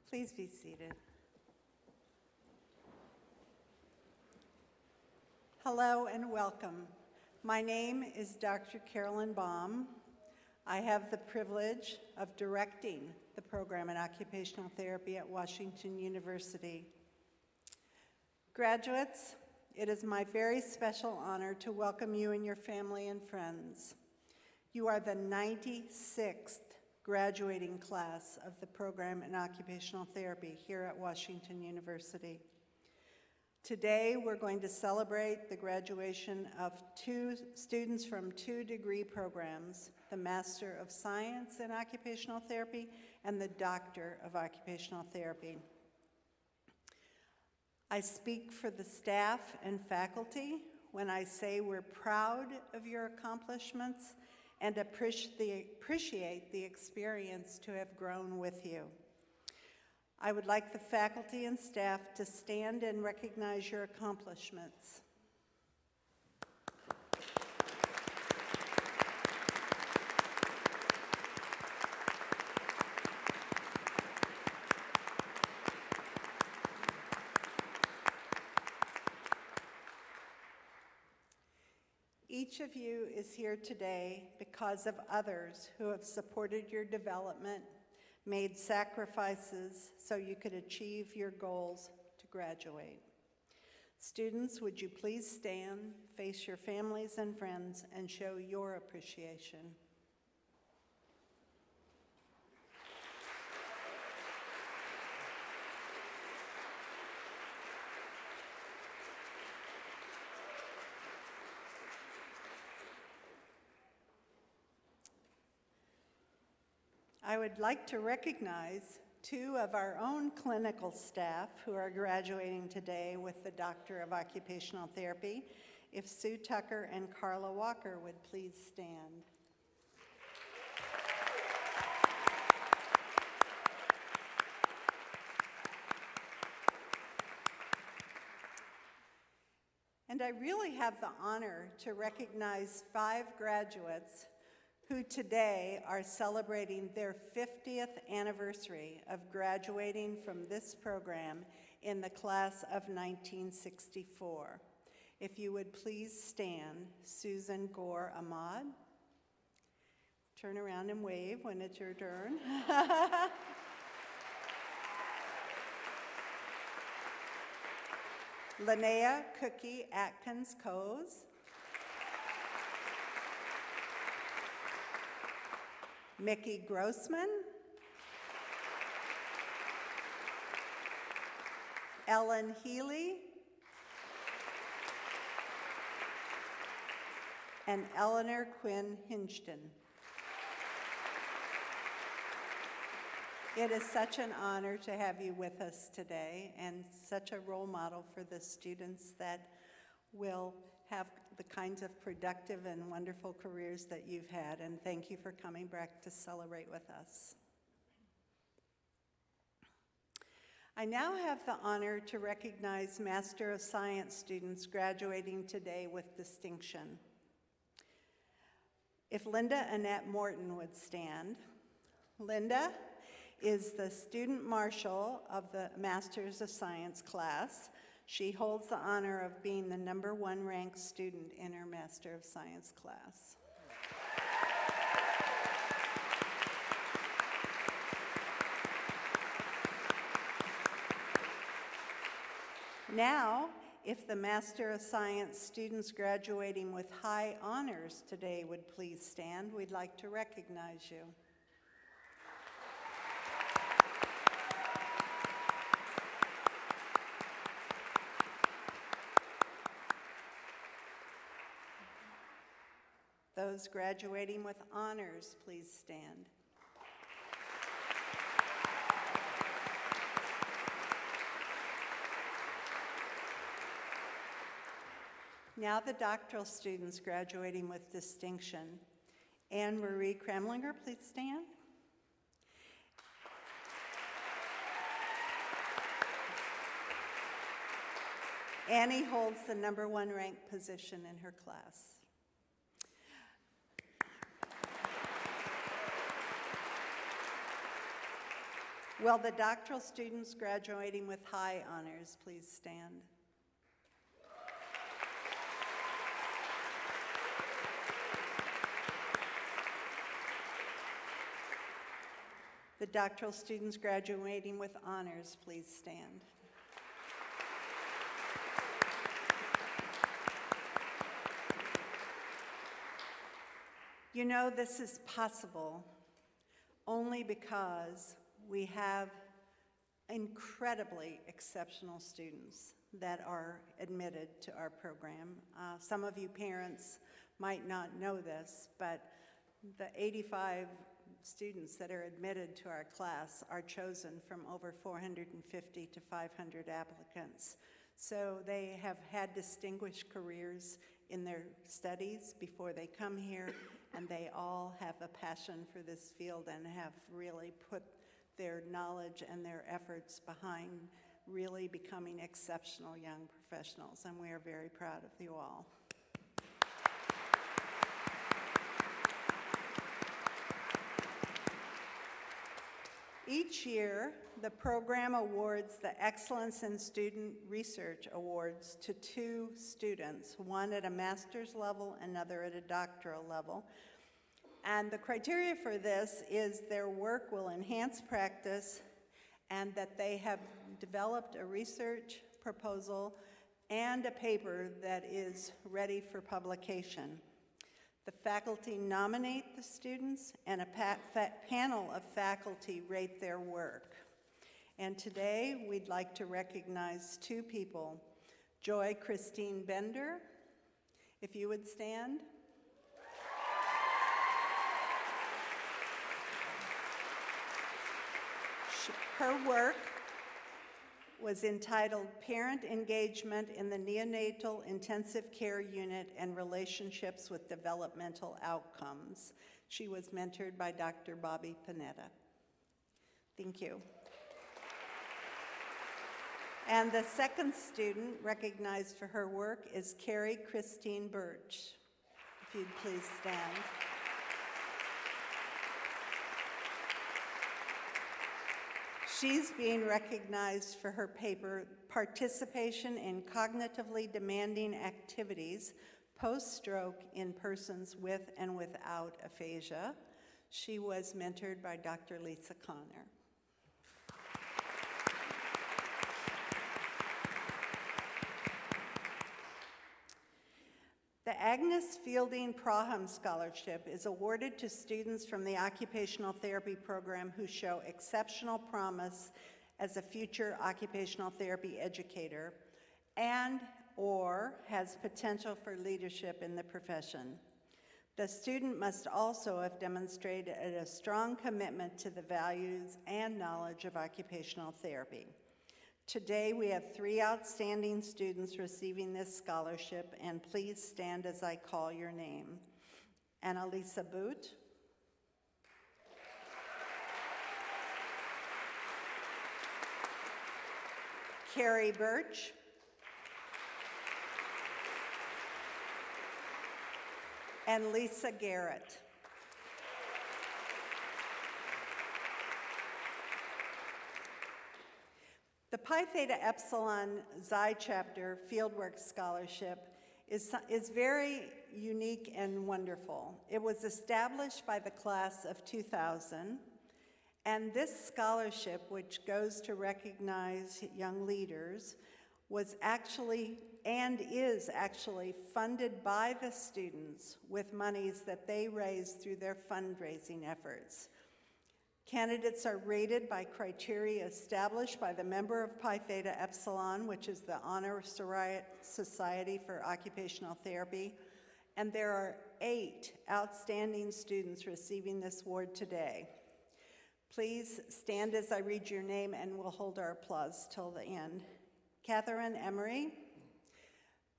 Please be seated. Hello and welcome. My name is Dr. Carolyn Baum. I have the privilege of directing the program in occupational therapy at Washington University. Graduates, it is my very special honor to welcome you and your family and friends. You are the 96th graduating class of the program in occupational therapy here at Washington University. Today, we're going to celebrate the graduation of two students from 2 degree programs, the Master of Science in Occupational Therapy and the Doctor of Occupational Therapy. I speak for the staff and faculty when I say we're proud of your accomplishments and appreciate the experience to have grown with you. I would like the faculty and staff to stand and recognize your accomplishments. Each of you is here today because of others who have supported your development, made sacrifices so you could achieve your goals to graduate. Students, would you please stand, face your families and friends, and show your appreciation? I would like to recognize 2 of our own clinical staff who are graduating today with the Doctor of Occupational Therapy. If Sue Tucker and Carla Walker would please stand. And I really have the honor to recognize 5 graduates who today are celebrating their 50th anniversary of graduating from this program in the class of 1964. If you would please stand, Susan Gore Ahmad. Turn around and wave when it's your turn. Linnea Cookie Atkins Coes. Mickey Grossman, Ellen Healy, and Eleanor Quinn Hinston. It is such an honor to have you with us today and such a role model for the students that will have the kinds of productive and wonderful careers that you've had, and thank you for coming back to celebrate with us. I now have the honor to recognize Master of Science students graduating today with distinction. If Linda Annette Morton would stand. Linda is the student marshal of the Masters of Science class. She holds the honor of being the #1 ranked student in her Master of Science class. Now, if the Master of Science students graduating with high honors today would please stand, we'd like to recognize you. Those graduating with honors, please stand. Now the doctoral students graduating with distinction. Anne Marie Kremlinger, please stand. Annie holds the #1 ranked position in her class. Will the doctoral students graduating with high honors please stand? The doctoral students graduating with honors please stand. You know, this is possible only because we have incredibly exceptional students that are admitted to our program. Some of you parents might not know this, but the 85 students that are admitted to our class are chosen from over 450 to 500 applicants. So they have had distinguished careers in their studies before they come here, and they all have a passion for this field and have really put their knowledge and their efforts behind really becoming exceptional young professionals, and we are very proud of you all. Each year, the program awards the Excellence in Student Research Awards to 2 students, one at a master's level, another at a doctoral level. And the criteria for this is their work will enhance practice and that they have developed a research proposal and a paper that is ready for publication. The faculty nominate the students, and a panel of faculty rate their work. And today, we'd like to recognize 2 people. Joy Christine Bender, if you would stand. Her work was entitled Parent Engagement in the Neonatal Intensive Care Unit and Relationships with Developmental Outcomes. She was mentored by Dr. Bobby Panetta. Thank you. And the second student recognized for her work is Carrie Christine Birch. If you'd please stand. She's being recognized for her paper, Participation in Cognitively Demanding Activities Post-Stroke in Persons with and Without Aphasia. She was mentored by Dr. Lisa Connor. The Agnes Fielding Proham Scholarship is awarded to students from the occupational therapy program who show exceptional promise as a future occupational therapy educator and/or has potential for leadership in the profession. The student must also have demonstrated a strong commitment to the values and knowledge of occupational therapy. Today, we have 3 outstanding students receiving this scholarship, and please stand as I call your name. Annalisa Boot, Carrie Birch, and Lisa Garrett. The Pi Theta Epsilon Xi Chapter Fieldwork Scholarship is very unique and wonderful. It was established by the class of 2000, and this scholarship, which goes to recognize young leaders, was actually and is actually funded by the students with monies that they raised through their fundraising efforts. Candidates are rated by criteria established by the member of Pi Theta Epsilon, which is the Honor Society for Occupational Therapy, and there are 8 outstanding students receiving this award today. Please stand as I read your name, and we'll hold our applause till the end. Catherine Emery,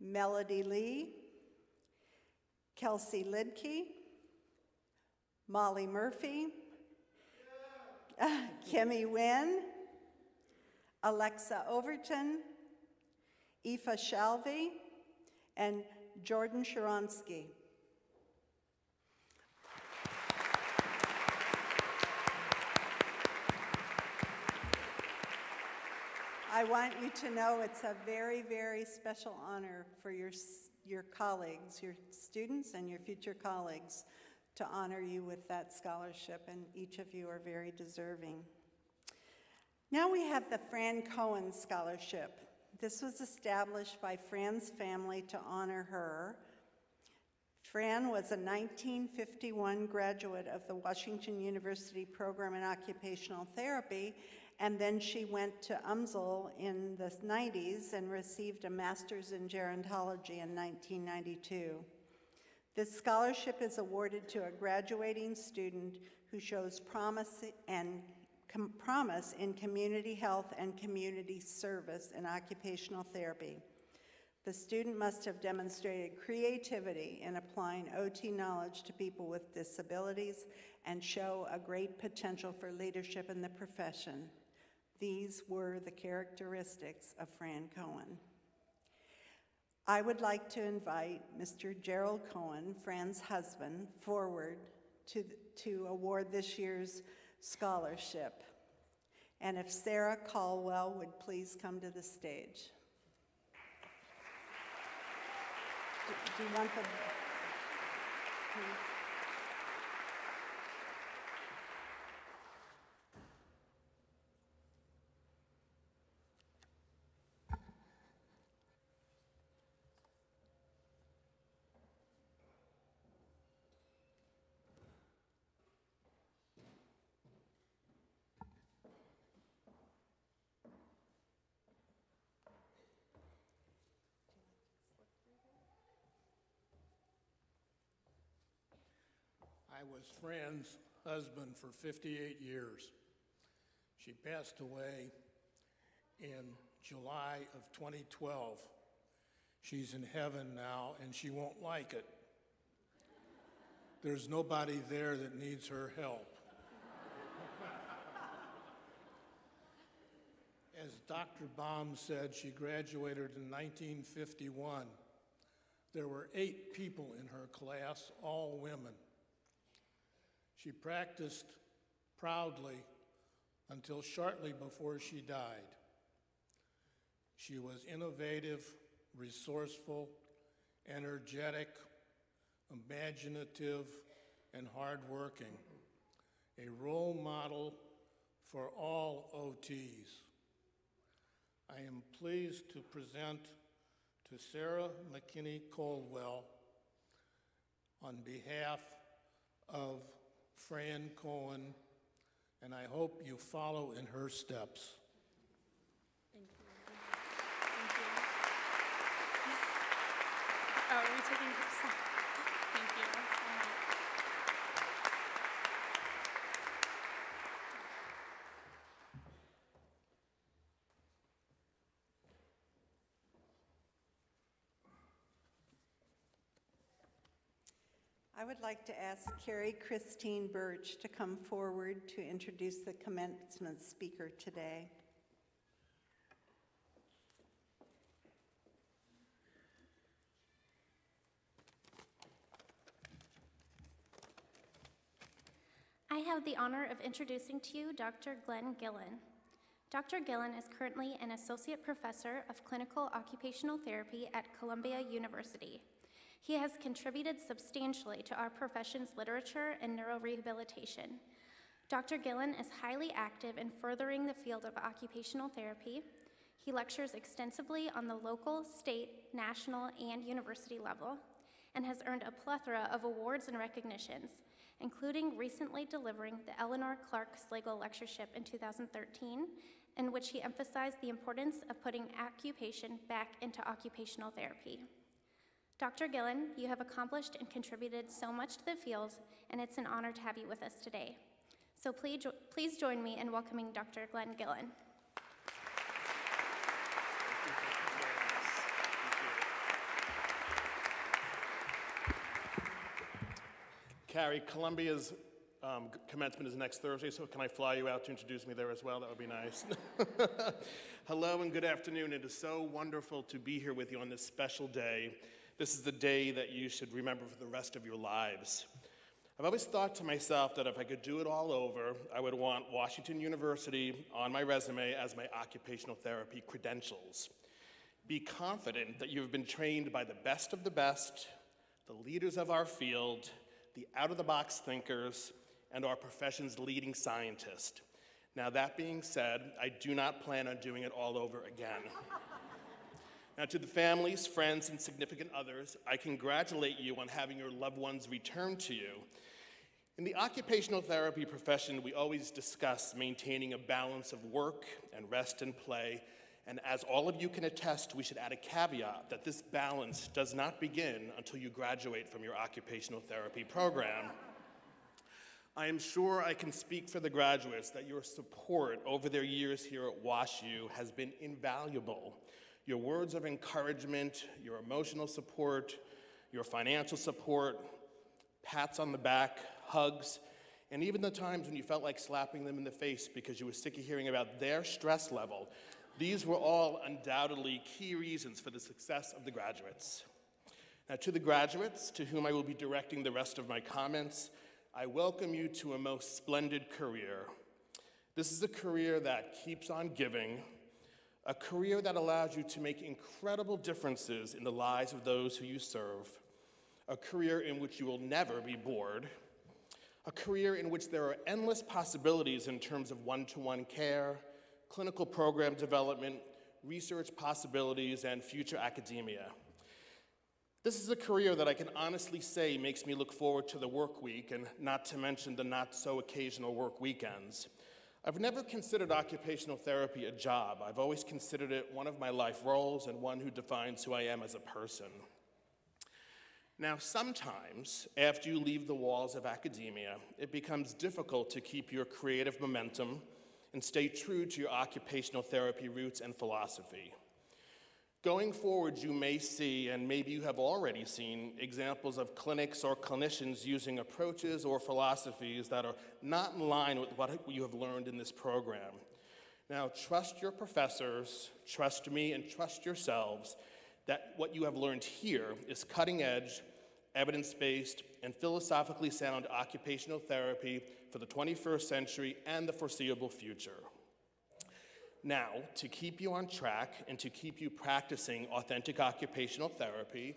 Melody Lee, Kelsey Lidke, Molly Murphy, Kimmy Wynn, Alexa Overton, Aoife Shalvey, and Jordan Sharansky. I want you to know it's a very, very special honor for your colleagues, your students and your future colleagues, to honor you with that scholarship, and each of you are very deserving. Now we have the Fran Cohen Scholarship. This was established by Fran's family to honor her. Fran was a 1951 graduate of the Washington University Program in Occupational Therapy, and then she went to UMSL in the 90s and received a master's in gerontology in 1992. This scholarship is awarded to a graduating student who shows promise in community health and community service in occupational therapy. The student must have demonstrated creativity in applying OT knowledge to people with disabilities and show a great potential for leadership in the profession. These were the characteristics of Fran Cohen. I would like to invite Mr. Gerald Cohen, Fran's husband, forward to award this year's scholarship. And if Sarah Caldwell would please come to the stage. Do you want the... I was Fran's husband for 58 years. She passed away in July of 2012. She's in heaven now, and she won't like it. There's nobody there that needs her help. As Dr. Baum said, she graduated in 1951. There were 8 people in her class, all women. She practiced proudly until shortly before she died. She was innovative, resourceful, energetic, imaginative, and hardworking, a role model for all OTs. I am pleased to present to Sarah McKinney Caldwell, on behalf of Fran Cohen, and I hope you follow in her steps. Thank you. Thank you. Oh, are we taking this? Thank you. I would like to ask Carrie Christine Birch to come forward to introduce the commencement speaker today. I have the honor of introducing to you Dr. Glenn Gillen. Dr. Gillen is currently an associate professor of clinical occupational therapy at Columbia University. He has contributed substantially to our profession's literature and neurorehabilitation. Dr. Gillen is highly active in furthering the field of occupational therapy. He lectures extensively on the local, state, national, and university level, and has earned a plethora of awards and recognitions, including recently delivering the Eleanor Clark Slagle Lectureship in 2013, in which he emphasized the importance of putting occupation back into occupational therapy. Dr. Gillen, you have accomplished and contributed so much to the field, and it's an honor to have you with us today. So please join me in welcoming Dr. Glenn Gillen. Carrie, Columbia's commencement is next Thursday, so can I fly you out to introduce me there as well? That would be nice. Hello and good afternoon. It is so wonderful to be here with you on this special day. This is the day that you should remember for the rest of your lives. I've always thought to myself that if I could do it all over, I would want Washington University on my resume as my occupational therapy credentials. Be confident that you have been trained by the best of the best, the leaders of our field, the out-of-the-box thinkers, and our profession's leading scientist. Now, that being said, I do not plan on doing it all over again. Now, to the families, friends, and significant others, I congratulate you on having your loved ones return to you. In the occupational therapy profession, we always discuss maintaining a balance of work and rest and play, and as all of you can attest, we should add a caveat that this balance does not begin until you graduate from your occupational therapy program. I am sure I can speak for the graduates that your support over their years here at WashU has been invaluable. Your words of encouragement, your emotional support, your financial support, pats on the back, hugs, and even the times when you felt like slapping them in the face because you were sick of hearing about their stress level, these were all undoubtedly key reasons for the success of the graduates. Now, to the graduates, to whom I will be directing the rest of my comments, I welcome you to a most splendid career. This is a career that keeps on giving, a career that allows you to make incredible differences in the lives of those who you serve, a career in which you will never be bored, a career in which there are endless possibilities in terms of one-to-one care, clinical program development, research possibilities, and future academia. This is a career that I can honestly say makes me look forward to the work week, and not to mention the not-so-occasional work weekends. I've never considered occupational therapy a job. I've always considered it one of my life roles and one who defines who I am as a person. Now, sometimes, after you leave the walls of academia, it becomes difficult to keep your creative momentum and stay true to your occupational therapy roots and philosophy. Going forward, you may see, and maybe you have already seen, examples of clinics or clinicians using approaches or philosophies that are not in line with what you have learned in this program. Now, trust your professors, trust me, and trust yourselves that what you have learned here is cutting-edge, evidence-based, and philosophically sound occupational therapy for the 21st century and the foreseeable future. Now, to keep you on track and to keep you practicing authentic occupational therapy,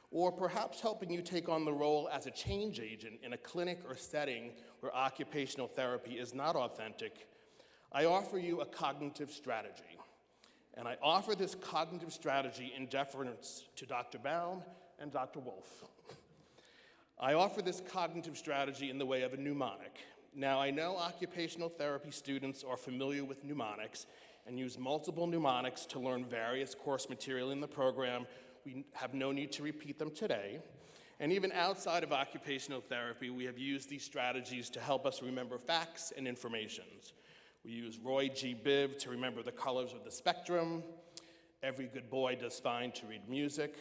or perhaps helping you take on the role as a change agent in a clinic or setting where occupational therapy is not authentic, I offer you a cognitive strategy. And I offer this cognitive strategy in deference to Dr. Baum and Dr. Wolf. I offer this cognitive strategy in the way of a mnemonic. Now, I know occupational therapy students are familiar with mnemonics and use multiple mnemonics to learn various course material in the program. We have no need to repeat them today. And even outside of occupational therapy, we have used these strategies to help us remember facts and informations. We use Roy G. Biv to remember the colors of the spectrum. Every good boy does fine to read music.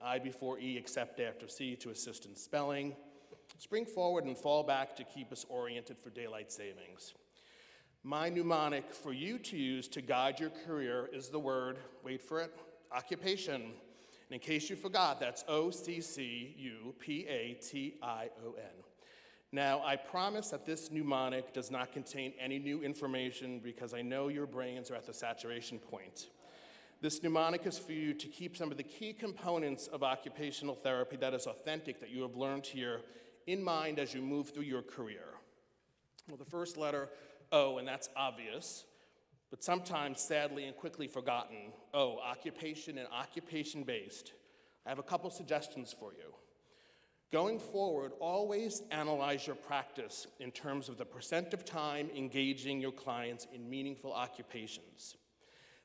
I before E except after C to assist in spelling. Spring forward and fall back to keep us oriented for daylight savings. My mnemonic for you to use to guide your career is the word, wait for it, occupation. And in case you forgot, that's O-C-C-U-P-A-T-I-O-N. Now, I promise that this mnemonic does not contain any new information because I know your brains are at the saturation point. This mnemonic is for you to keep some of the key components of occupational therapy that is authentic that you have learned here in mind as you move through your career. Well, the first letter, O, and that's obvious, but sometimes sadly and quickly forgotten. O, occupation and occupation-based. I have a couple suggestions for you. Going forward, always analyze your practice in terms of the percent of time engaging your clients in meaningful occupations.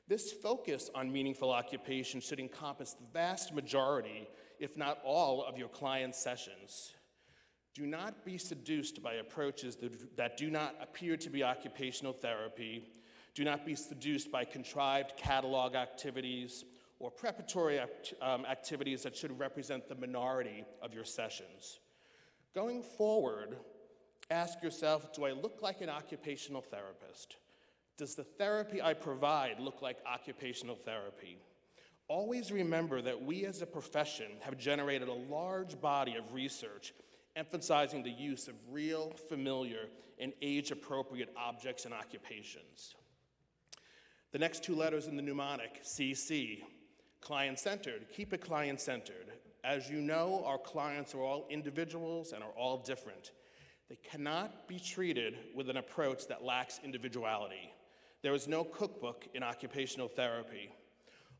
This focus on meaningful occupation should encompass the vast majority, if not all, of your client sessions. Do not be seduced by approaches that do not appear to be occupational therapy. Do not be seduced by contrived catalog activities or preparatory activities that should represent the minority of your sessions. Going forward, ask yourself, do I look like an occupational therapist? Does the therapy I provide look like occupational therapy? Always remember that we as a profession have generated a large body of research emphasizing the use of real, familiar, and age-appropriate objects and occupations. The next two letters in the mnemonic, CC, client-centered, keep it client-centered. As you know, our clients are all individuals and are all different. They cannot be treated with an approach that lacks individuality. There is no cookbook in occupational therapy.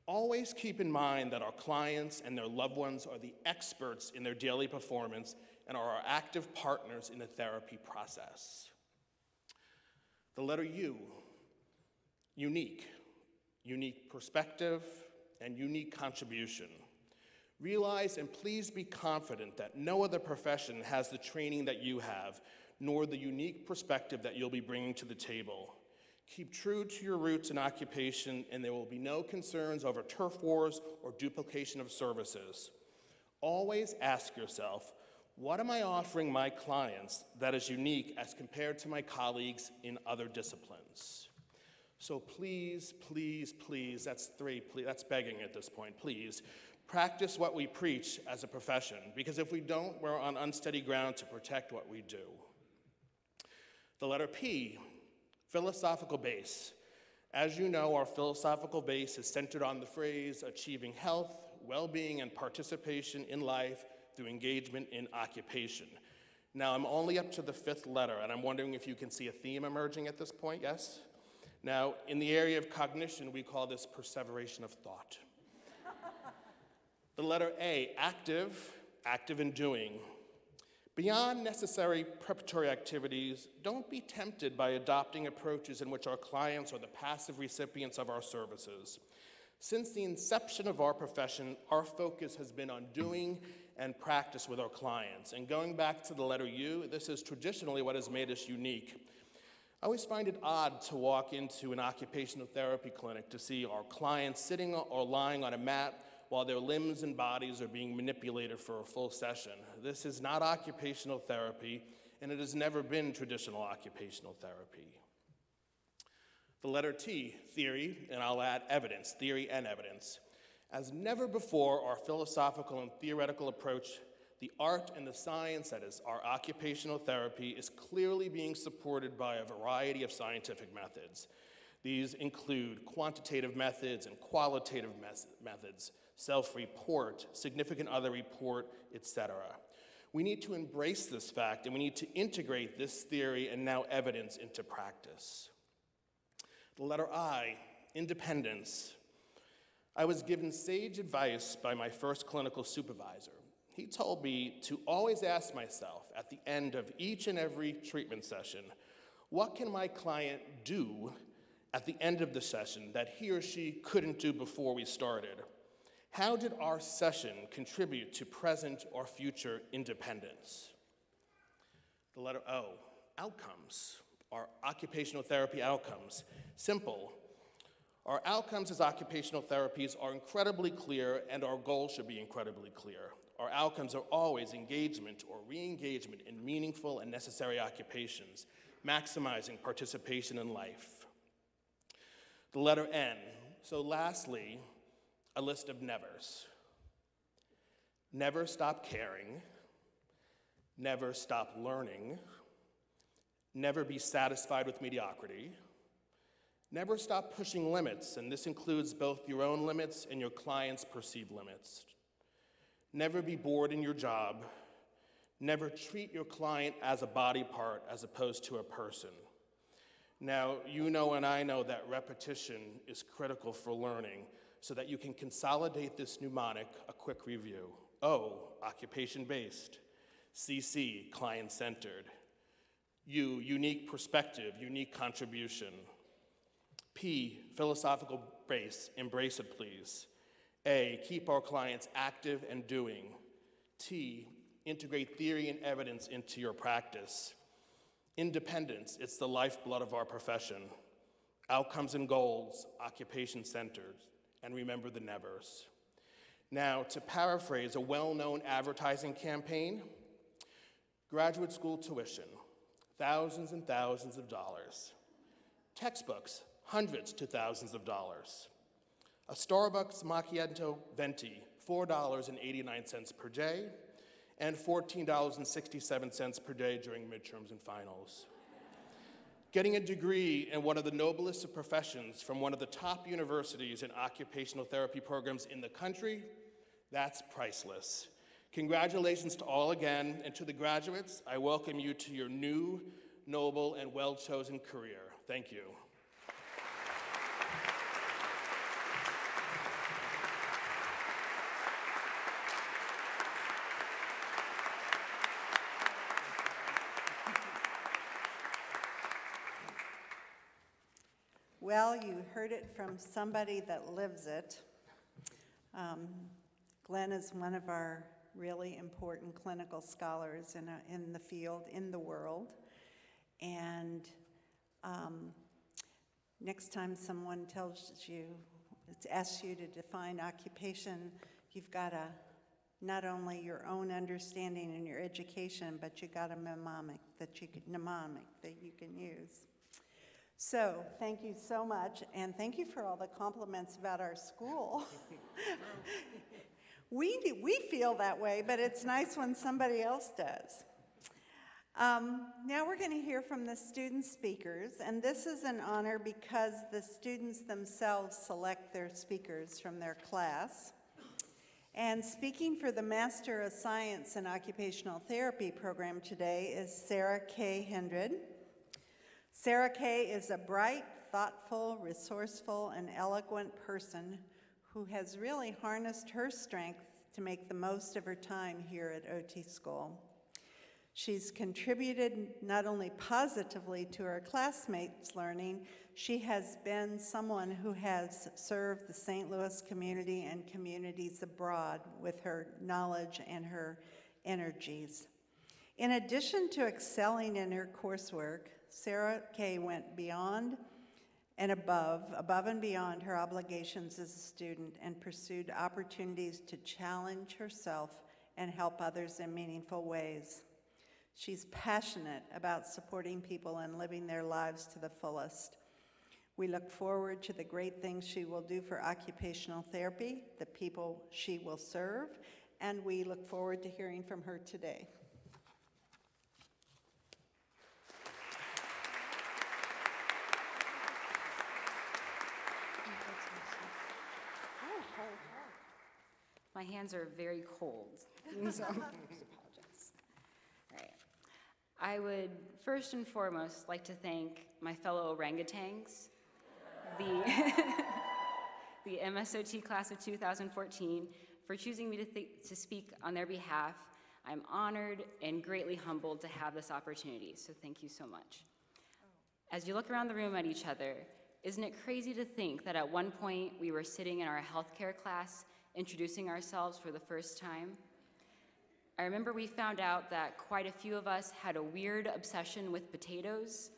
Always keep in mind that our clients and their loved ones are the experts in their daily performance and are our active partners in the therapy process. The letter U, unique. Unique perspective and unique contribution. Realize and please be confident that no other profession has the training that you have, nor the unique perspective that you'll be bringing to the table. Keep true to your roots in occupation, and there will be no concerns over turf wars or duplication of services. Always ask yourself, what am I offering my clients that is unique as compared to my colleagues in other disciplines? So please, please, please, that's three, please, that's begging at this point, please, practice what we preach as a profession, because if we don't, we're on unsteady ground to protect what we do. The letter P, philosophical base. As you know, our philosophical base is centered on the phrase achieving health, well-being, and participation in life through engagement in occupation. Now, I'm only up to the fifth letter, and I'm wondering if you can see a theme emerging at this point, yes? Now, in the area of cognition, we call this perseveration of thought. The letter A, active, active in doing. Beyond necessary preparatory activities, don't be tempted by adopting approaches in which our clients are the passive recipients of our services. Since the inception of our profession, our focus has been on doing and practice with our clients. And going back to the letter U, this is traditionally what has made us unique. I always find it odd to walk into an occupational therapy clinic to see our clients sitting or lying on a mat while their limbs and bodies are being manipulated for a full session. This is not occupational therapy, and it has never been traditional occupational therapy. The letter T, theory, and I'll add evidence, theory and evidence. As never before, our philosophical and theoretical approach, the art and the science that is our occupational therapy, is clearly being supported by a variety of scientific methods. These include quantitative methods and qualitative methods, self-report, significant other report, etc. We need to embrace this fact, and we need to integrate this theory and now evidence into practice. The letter I, independence. I was given sage advice by my first clinical supervisor. He told me to always ask myself at the end of each and every treatment session, what can my client do at the end of the session that he or she couldn't do before we started? How did our session contribute to present or future independence? The letter O, outcomes, our occupational therapy outcomes. Simple. Our outcomes as occupational therapies are incredibly clear, and our goals should be incredibly clear. Our outcomes are always engagement or re-engagement in meaningful and necessary occupations, maximizing participation in life. The letter N. So lastly, a list of nevers. Never stop caring, never stop learning, never be satisfied with mediocrity, never stop pushing limits, and this includes both your own limits and your client's perceived limits. Never be bored in your job, never treat your client as a body part as opposed to a person. Now, you know and I know that repetition is critical for learning, so that you can consolidate this mnemonic, a quick review. O, occupation-based. CC, client-centered. U, unique perspective, unique contribution. P, philosophical base, embrace it please. A, keep our clients active and doing. T, integrate theory and evidence into your practice. Independence, it's the lifeblood of our profession. Outcomes and goals, occupation-centered. And remember the nevers. Now, to paraphrase a well-known advertising campaign, graduate school tuition, thousands and thousands of dollars. Textbooks, hundreds to thousands of dollars. A Starbucks macchiato venti, $4.89 per day. and $14.67 per day during midterms and finals. Getting a degree in one of the noblest of professions from one of the top universities in occupational therapy programs in the country, that's priceless. Congratulations to all again, and to the graduates, I welcome you to your new, noble, and well-chosen career. Thank you. Well, you heard it from somebody that lives it. Glenn is one of our really important clinical scholars in the field, in the world. And next time someone asks you to define occupation, you've got to not only your own understanding and your education, but you got a mnemonic that you can use. So thank you so much, and thank you for all the compliments about our school. We feel that way, but it's nice when somebody else does. Now we're going to hear from the student speakers, and this is an honor because the students themselves select their speakers from their class. And speaking for the Master of Science in Occupational Therapy program today is Sarah K. Hendred. Sarah K. is a bright, thoughtful, resourceful, and eloquent person who has really harnessed her strength to make the most of her time here at OT School. She's contributed not only positively to her classmates' learning, she has been someone who has served the St. Louis community and communities abroad with her knowledge and her energies. In addition to excelling in her coursework, Sarah K. went beyond and above and beyond her obligations as a student and pursued opportunities to challenge herself and help others in meaningful ways. She's passionate about supporting people and living their lives to the fullest. We look forward to the great things she will do for occupational therapy, the people she will serve, and we look forward to hearing from her today. My hands are very cold, so I apologize. All right. I would first and foremost like to thank my fellow orangutans, the MSOT class of 2014, for choosing me to speak on their behalf. I'm honored and greatly humbled to have this opportunity, so thank you so much. As you look around the room at each other, isn't it crazy to think that at one point we were sitting in our healthcare class introducing ourselves for the first time? I remember we found out that quite a few of us had a weird obsession with potatoes.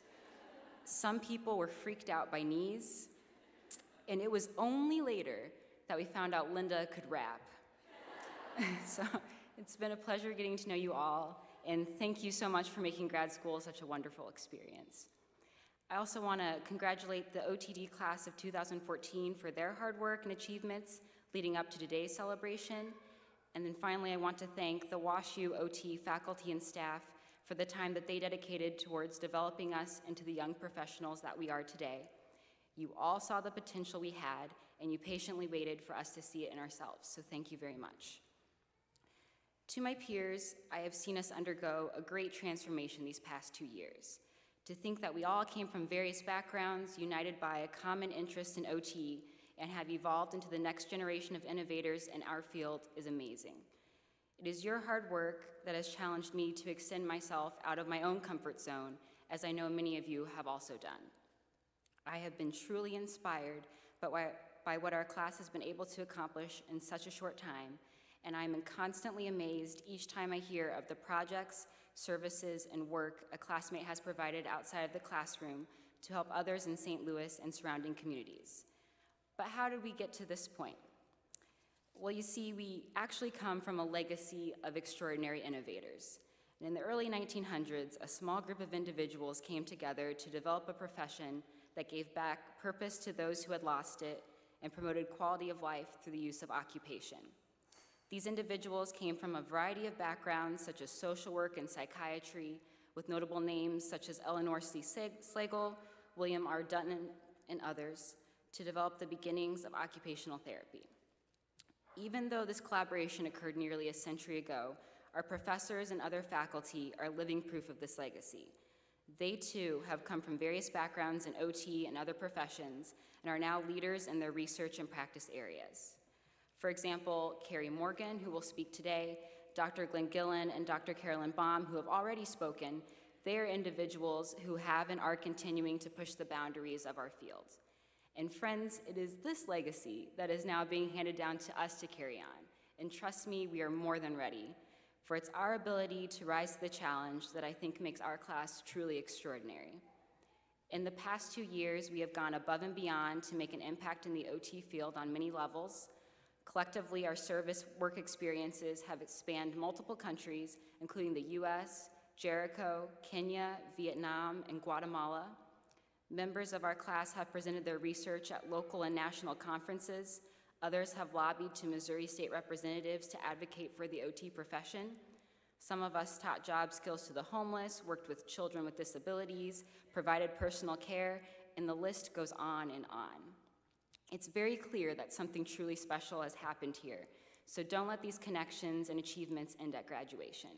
Some people were freaked out by knees. And it was only later that we found out Linda could rap. So it's been a pleasure getting to know you all, and thank you so much for making grad school such a wonderful experience. I also want to congratulate the OTD class of 2014 for their hard work and achievements leading up to today's celebration. And then finally, I want to thank the WashU OT faculty and staff for the time that they dedicated towards developing us into the young professionals that we are today. You all saw the potential we had, and you patiently waited for us to see it in ourselves, so thank you very much. To my peers, I have seen us undergo a great transformation these past 2 years. To think that we all came from various backgrounds, united by a common interest in OT, and have evolved into the next generation of innovators in our field is amazing. It is your hard work that has challenged me to extend myself out of my own comfort zone, as I know many of you have also done. I have been truly inspired by what our class has been able to accomplish in such a short time, and I am constantly amazed each time I hear of the projects, services, and work a classmate has provided outside of the classroom to help others in St. Louis and surrounding communities. But how did we get to this point? Well, you see, we actually come from a legacy of extraordinary innovators. And in the early 1900s, a small group of individuals came together to develop a profession that gave back purpose to those who had lost it and promoted quality of life through the use of occupation. These individuals came from a variety of backgrounds, such as social work and psychiatry, with notable names such as Eleanor C. Slagle, William R. Dutton, and others, to develop the beginnings of occupational therapy. Even though this collaboration occurred nearly a century ago, our professors and other faculty are living proof of this legacy. They too have come from various backgrounds in OT and other professions and are now leaders in their research and practice areas. For example, Carrie Morgan, who will speak today, Dr. Glenn Gillen, and Dr. Carolyn Baum, who have already spoken, they are individuals who have and are continuing to push the boundaries of our field. And friends, it is this legacy that is now being handed down to us to carry on. And trust me, we are more than ready, for it's our ability to rise to the challenge that I think makes our class truly extraordinary. In the past 2 years, we have gone above and beyond to make an impact in the OT field on many levels. Collectively, our service work experiences have spanned multiple countries, including the US, Jericho, Kenya, Vietnam, and Guatemala. Members of our class have presented their research at local and national conferences. Others have lobbied to Missouri state representatives to advocate for the OT profession. Some of us taught job skills to the homeless, worked with children with disabilities, provided personal care, and the list goes on and on. It's very clear that something truly special has happened here, so don't let these connections and achievements end at graduation.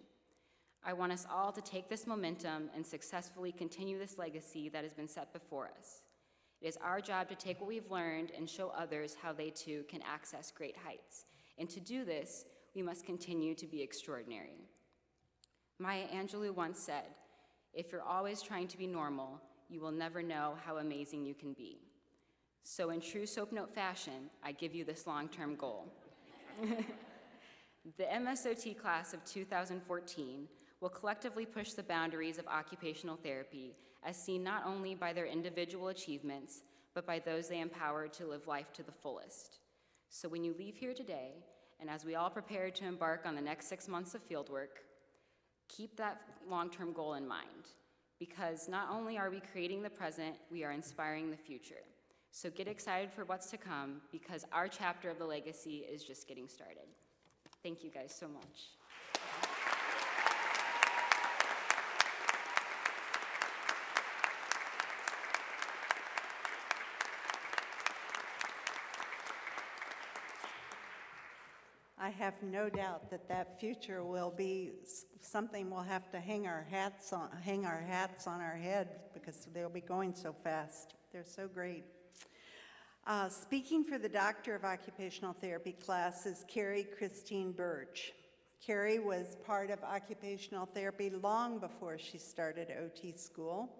I want us all to take this momentum and successfully continue this legacy that has been set before us. It is our job to take what we've learned and show others how they too can access great heights. And to do this, we must continue to be extraordinary. Maya Angelou once said, "If you're always trying to be normal, you will never know how amazing you can be." So in true soap note fashion, I give you this long-term goal. The MSOT class of 2014 will collectively push the boundaries of occupational therapy as seen not only by their individual achievements, but by those they empower to live life to the fullest. So when you leave here today, and as we all prepare to embark on the next 6 months of fieldwork, keep that long-term goal in mind, because not only are we creating the present, we are inspiring the future. So get excited for what's to come, because our chapter of the legacy is just getting started. Thank you guys so much. I have no doubt that that future will be something we'll have to hang our hats on our head, because they'll be going so fast. They're so great. Speaking for the Doctor of Occupational Therapy class is Carrie Christine Birch. Carrie was part of occupational therapy long before she started OT school.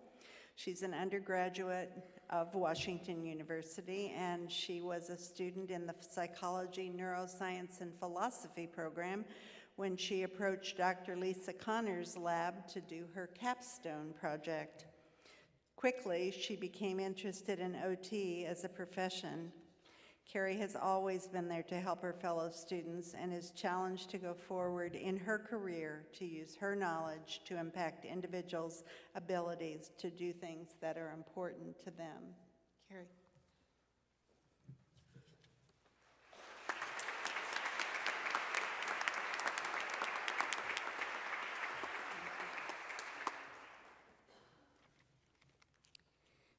She's an undergraduate of Washington University, and she was a student in the Psychology, Neuroscience, and Philosophy program when she approached Dr. Lisa Connor's lab to do her capstone project. Quickly, she became interested in OT as a profession. Carrie has always been there to help her fellow students and is challenged to go forward in her career to use her knowledge to impact individuals' abilities to do things that are important to them. Carrie.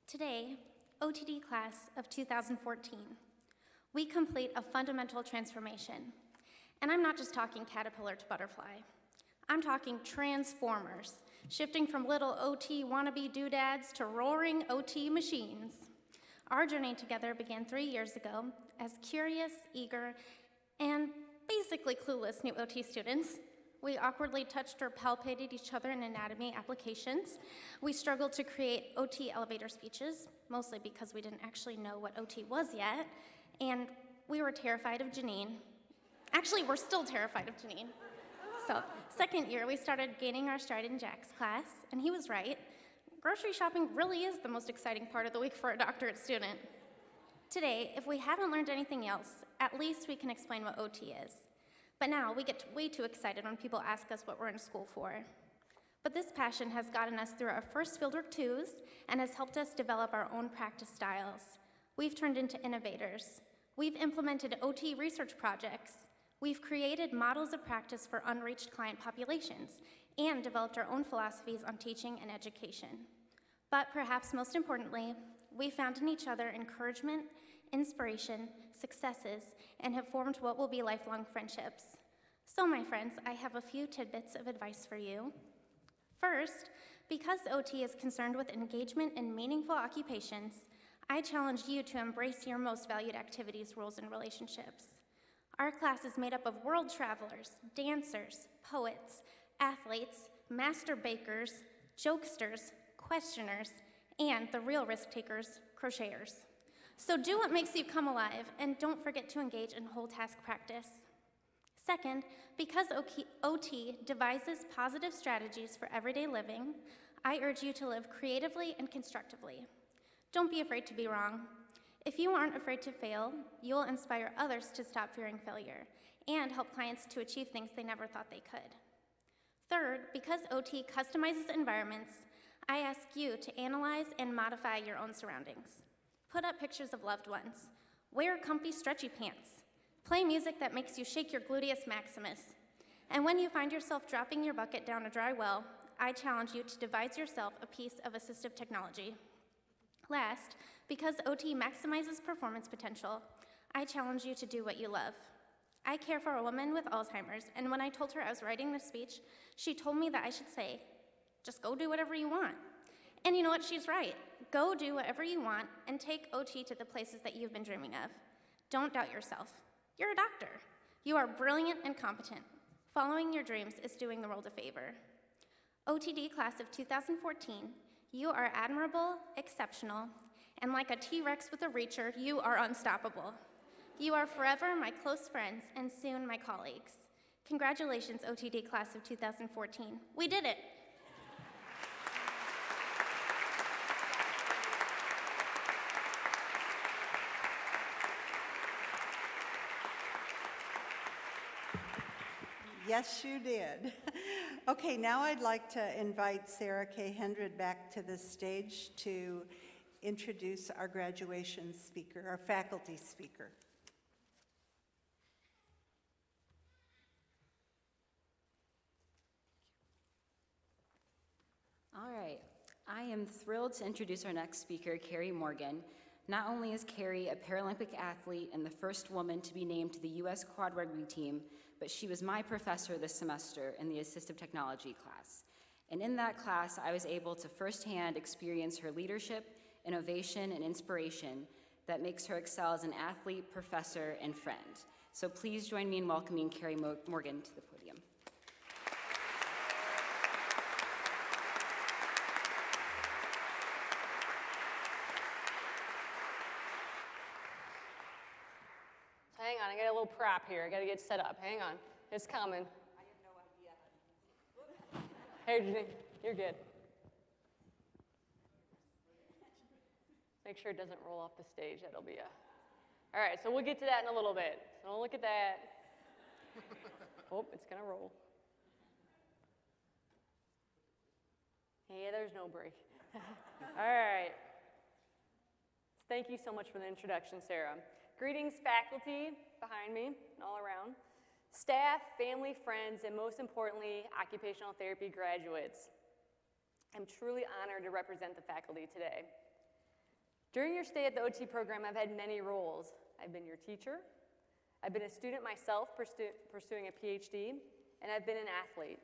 Today, OTD class of 2014, we complete a fundamental transformation. And I'm not just talking caterpillar to butterfly. I'm talking transformers, shifting from little OT wannabe doodads to roaring OT machines. Our journey together began 3 years ago as curious, eager, and basically clueless new OT students. We awkwardly touched or palpated each other in anatomy applications. We struggled to create OT elevator speeches, mostly because we didn't actually know what OT was yet. And we were terrified of Janine. Actually, we're still terrified of Janine. So, second year, we started gaining our stride in Jack's class, and he was right. Grocery shopping really is the most exciting part of the week for a doctorate student. Today, if we haven't learned anything else, at least we can explain what OT is. But now, we get way too excited when people ask us what we're in school for. But this passion has gotten us through our first Fieldwork 2s and has helped us develop our own practice styles. We've turned into innovators. We've implemented OT research projects. We've created models of practice for unreached client populations and developed our own philosophies on teaching and education. But perhaps most importantly, we found in each other encouragement, inspiration, successes, and have formed what will be lifelong friendships. So, my friends, I have a few tidbits of advice for you. First, because OT is concerned with engagement in meaningful occupations, I challenge you to embrace your most valued activities, roles, and relationships. Our class is made up of world travelers, dancers, poets, athletes, master bakers, jokesters, questioners, and the real risk takers, crocheters. So do what makes you come alive, and don't forget to engage in whole task practice. Second, because OT devises positive strategies for everyday living, I urge you to live creatively and constructively. Don't be afraid to be wrong. If you aren't afraid to fail, you will inspire others to stop fearing failure and help clients to achieve things they never thought they could. Third, because OT customizes environments, I ask you to analyze and modify your own surroundings. Put up pictures of loved ones. Wear comfy, stretchy pants. Play music that makes you shake your gluteus maximus. And when you find yourself dropping your bucket down a dry well, I challenge you to devise yourself a piece of assistive technology. Last, because OT maximizes performance potential, I challenge you to do what you love. I care for a woman with Alzheimer's, and when I told her I was writing this speech, she told me that I should say, just go do whatever you want. And you know what? She's right. Go do whatever you want and take OT to the places that you've been dreaming of. Don't doubt yourself. You're a doctor. You are brilliant and competent. Following your dreams is doing the world a favor. OTD class of 2014, you are admirable, exceptional, and like a T-Rex with a reacher, you are unstoppable. You are forever my close friends and soon my colleagues. Congratulations, OTD class of 2014. We did it. Yes, you did. Okay, now I'd like to invite Sarah K. Hendred back to the stage to introduce our graduation speaker, our faculty speaker. All right, I am thrilled to introduce our next speaker, Carrie Morgan. Not only is Carrie a Paralympic athlete and the first woman to be named to the U.S. quad rugby team, but she was my professor this semester in the assistive technology class. And in that class, I was able to firsthand experience her leadership, innovation, and inspiration that makes her excel as an athlete, professor, and friend. So please join me in welcoming Carrie Morgan to the podium. Hang on, I got a little prop here. I got to get set up. Hang on. It's coming. I have no idea. Hey, Janine, you're good. Make sure it doesn't roll off the stage. That'll be a... All right, so we'll get to that in a little bit. So don't look at that. Oh, it's going to roll. Yeah, there's no break. All right. Thank you so much for the introduction, Sarah. Greetings, faculty behind me and all around, staff, family, friends, and most importantly, occupational therapy graduates. I'm truly honored to represent the faculty today. During your stay at the OT program, I've had many roles. I've been your teacher, I've been a student myself pursuing a PhD, and I've been an athlete.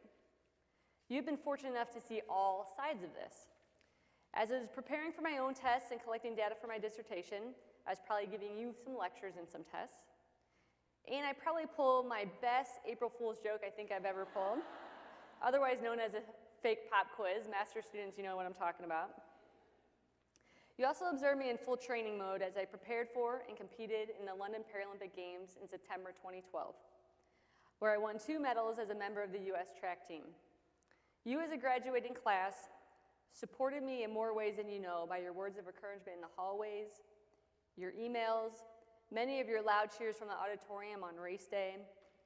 You've been fortunate enough to see all sides of this. As I was preparing for my own tests and collecting data for my dissertation, I was probably giving you some lectures and some tests. And I probably pulled my best April Fool's joke I think I've ever pulled, otherwise known as a fake pop quiz. Master students, you know what I'm talking about. You also observed me in full training mode as I prepared for and competed in the London Paralympic Games in September 2012, where I won 2 medals as a member of the U.S. track team. You as a graduating class supported me in more ways than you know by your words of encouragement in the hallways, your emails, many of your loud cheers from the auditorium on race day,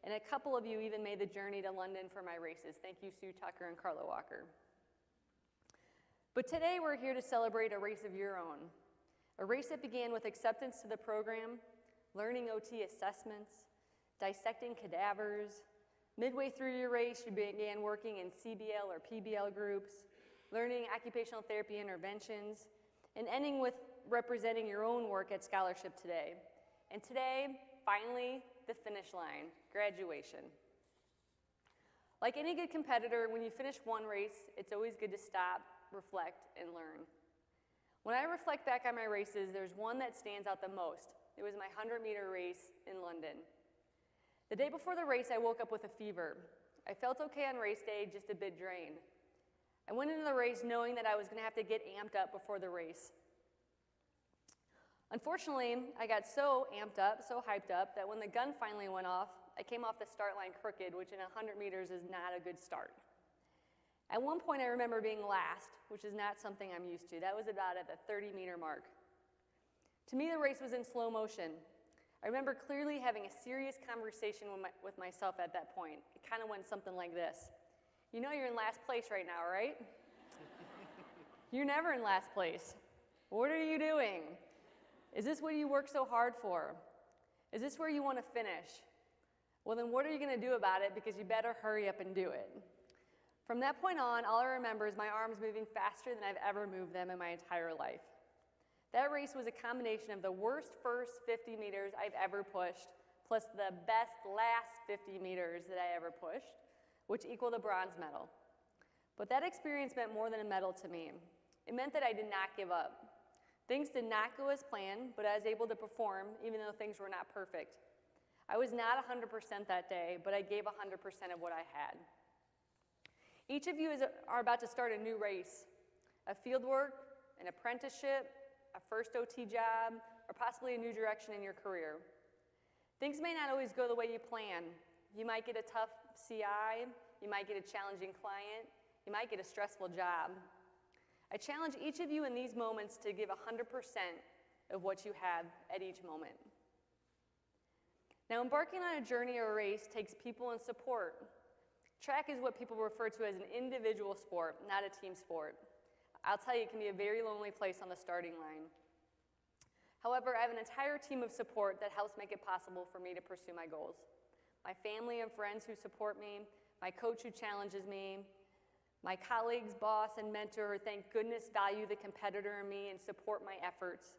and a couple of you even made the journey to London for my races. Thank you, Sue Tucker and Carla Walker. But today we're here to celebrate a race of your own, a race that began with acceptance to the program, learning OT assessments, dissecting cadavers. Midway through your race, you began working in CBL or PBL groups, learning occupational therapy interventions, and ending with representing your own work at Scholarship Today. And today, finally, the finish line, graduation. Like any good competitor, when you finish one race, it's always good to stop, reflect, and learn. When I reflect back on my races, there's one that stands out the most. It was my 100-meter race in London. The day before the race, I woke up with a fever. I felt okay on race day, just a bit drained. I went into the race knowing that I was going to have to get amped up before the race. Unfortunately, I got so amped up, so hyped up, that when the gun finally went off, I came off the start line crooked, which in 100 meters is not a good start. At one point, I remember being last, which is not something I'm used to. That was about at the 30-meter mark. To me, the race was in slow motion. I remember clearly having a serious conversation with myself at that point. It kind of went something like this. You know you're in last place right now, right? You're never in last place. What are you doing? Is this what you work so hard for? Is this where you want to finish? Well, then what are you going to do about it? Because you better hurry up and do it. From that point on, all I remember is my arms moving faster than I've ever moved them in my entire life. That race was a combination of the worst first 50 meters I've ever pushed, plus the best last 50 meters that I ever pushed, which equaled a bronze medal. But that experience meant more than a medal to me. It meant that I did not give up. Things did not go as planned, but I was able to perform even though things were not perfect. I was not 100% that day, but I gave 100% of what I had. Each of you are about to start a new race, a field work, an apprenticeship, a first OT job, or possibly a new direction in your career. Things may not always go the way you plan. You might get a tough CI, you might get a challenging client, you might get a stressful job. I challenge each of you in these moments to give 100% of what you have at each moment. Now, embarking on a journey or a race takes people and support. Track is what people refer to as an individual sport, not a team sport. I'll tell you, it can be a very lonely place on the starting line. However, I have an entire team of support that helps make it possible for me to pursue my goals. My family and friends who support me, my coach who challenges me, my colleagues, boss, and mentor who, thank goodness, value the competitor in me and support my efforts.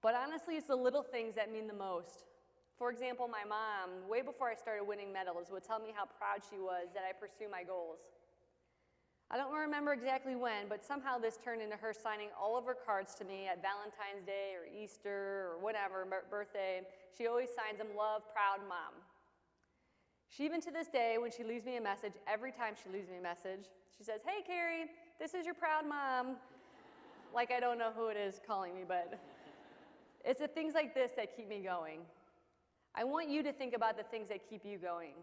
But honestly, it's the little things that mean the most. For example, my mom, way before I started winning medals, would tell me how proud she was that I pursue my goals. I don't remember exactly when, but somehow this turned into her signing all of her cards to me at Valentine's Day or Easter or whatever, birthday. She always signs them, "Love, proud mom." She, even to this day, when she leaves me a message, every time she leaves me a message, she says, "Hey, Carrie, this is your proud mom." Like I don't know who it is calling me, but it's the things like this that keep me going. I want you to think about the things that keep you going.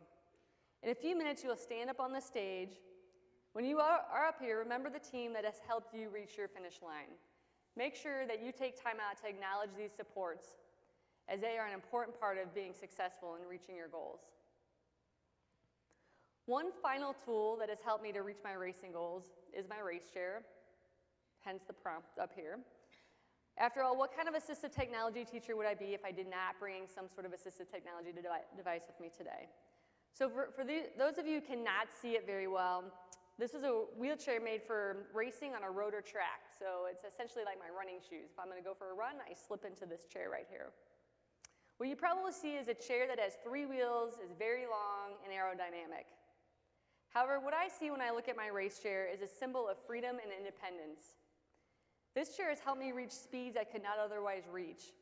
In a few minutes, you'll stand up on the stage. When you are up here, remember the team that has helped you reach your finish line. Make sure that you take time out to acknowledge these supports, as they are an important part of being successful in reaching your goals. One final tool that has helped me to reach my racing goals is my race chair, hence the prompt up here. After all, what kind of assistive technology teacher would I be if I did not bring some sort of assistive technology device with me today? So for those of you who cannot see it very well, this is a wheelchair made for racing on a rotor track. So it's essentially like my running shoes. If I'm going to go for a run, I slip into this chair right here. What you probably see is a chair that has 3 wheels, is very long, and aerodynamic. However, what I see when I look at my race chair is a symbol of freedom and independence. This chair has helped me reach speeds I could not otherwise reach.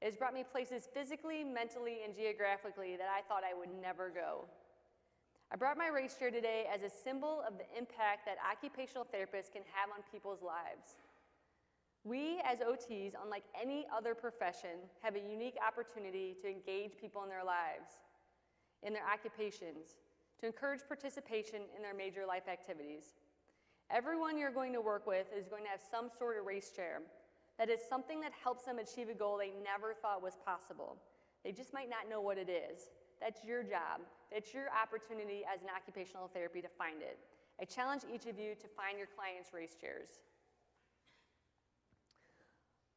It has brought me places physically, mentally, and geographically that I thought I would never go. I brought my race chair today as a symbol of the impact that occupational therapists can have on people's lives. We, as OTs, unlike any other profession, have a unique opportunity to engage people in their lives, in their occupations, to encourage participation in their major life activities. Everyone you're going to work with is going to have some sort of race chair that is something that helps them achieve a goal they never thought was possible. They just might not know what it is. That's your job. It's your opportunity as an occupational therapy to find it. I challenge each of you to find your clients' race chairs.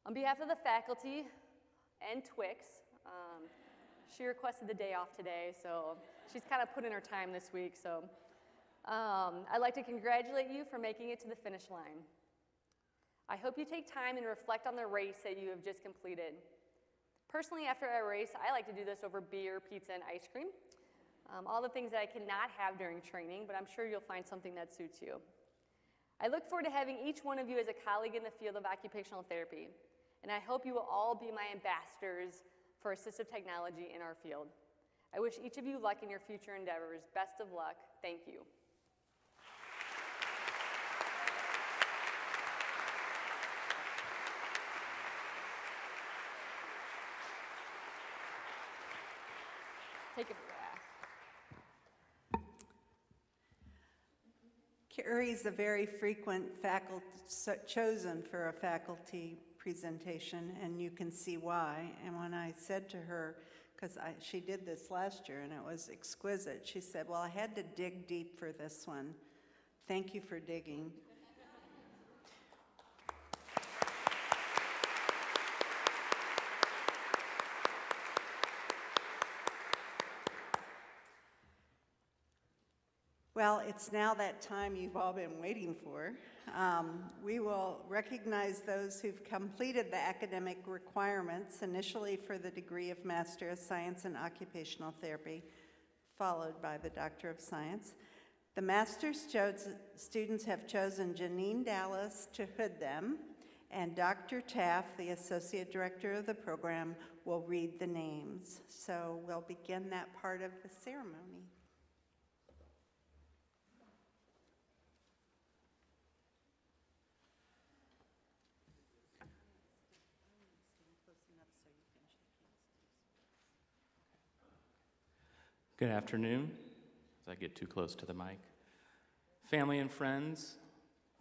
On behalf of the faculty and TWIX, She requested the day off today, so she's kind of put in her time this week. So I'd like to congratulate you for making it to the finish line. I hope you take time and reflect on the race that you have just completed. Personally, after a race, I like to do this over beer, pizza, and ice cream. All the things that I cannot have during training, but I'm sure you'll find something that suits you. I look forward to having each one of you as a colleague in the field of occupational therapy, and I hope you will all be my ambassadors for assistive technology in our field. I wish each of you luck in your future endeavors. Best of luck. Thank you. Take it back. Carrie's a very frequent chosen for a faculty presentation, and you can see why. And when I said to her, because she did this last year and it was exquisite, she said, well, I had to dig deep for this one. Thank you for digging. Well, it's now that time you've all been waiting for. We will recognize those who've completed the academic requirements, initially for the degree of Master of Science in Occupational Therapy, followed by the Doctor of Science. The master's students have chosen Janine Dallas to hood them, and Dr. Taft, the Associate Director of the program, will read the names. So we'll begin that part of the ceremony. Good afternoon, as I get too close to the mic. Family and friends,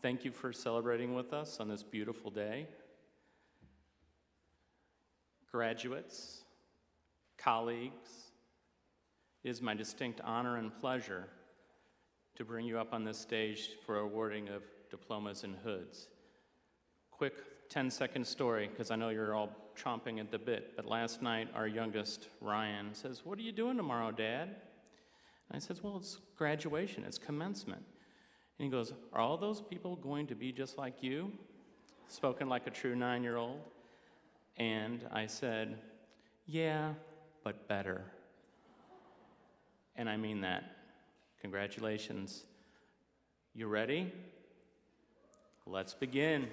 thank you for celebrating with us on this beautiful day. Graduates, colleagues, it is my distinct honor and pleasure to bring you up on this stage for awarding of diplomas and hoods. Quick 10-second story, because I know you're all chomping at the bit, but last night our youngest, Ryan, says, "What are you doing tomorrow, Dad?" And I says, "Well, it's graduation, it's commencement." And he goes, "Are all those people going to be just like you?" Spoken like a true 9-year-old. And I said, "Yeah, but better." And I mean that. Congratulations. You ready? Let's begin.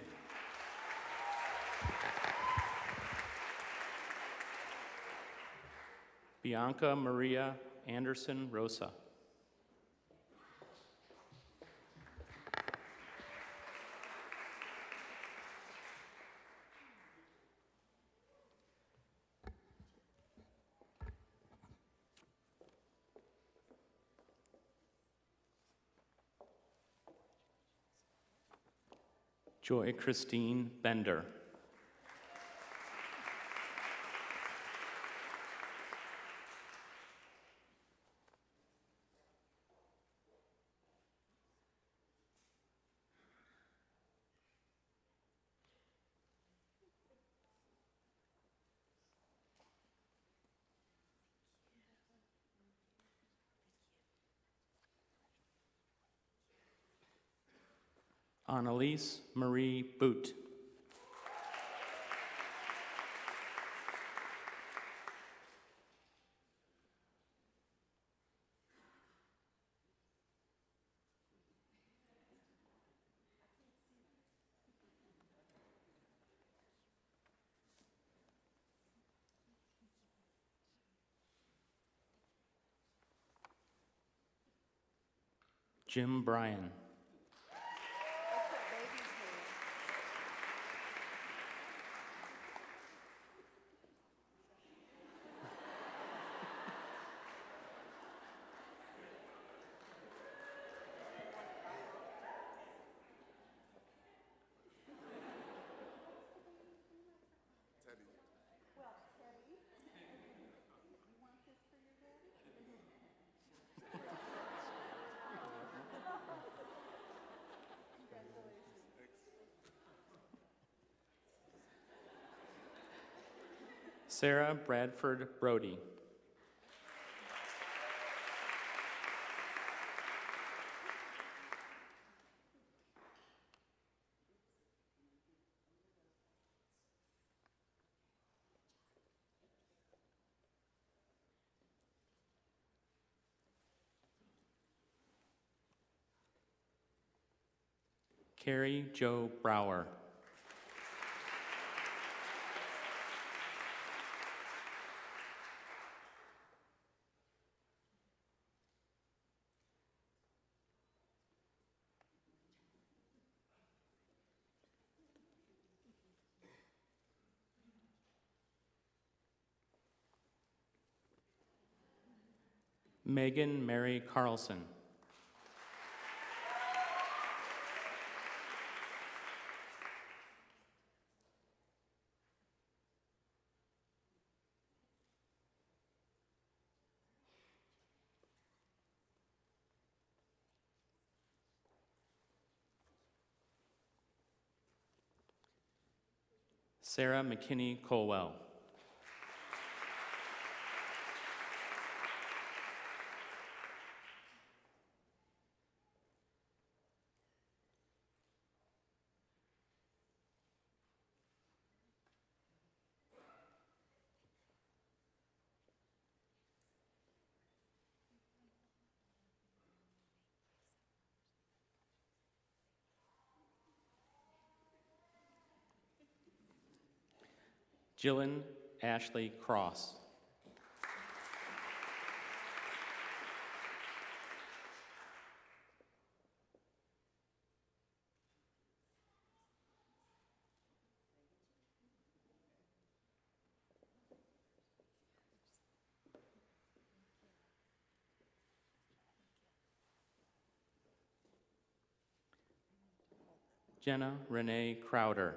Bianca Maria Anderson Rosa. Joy Christine Bender. Annalise Marie Boot. Jim Bryan. Sarah Bradford Brody. Carrie Jo Brower. Megan Mary Carlson. Sarah McKinney Colwell. Jillian Ashley Cross. Jenna Renee Crowder.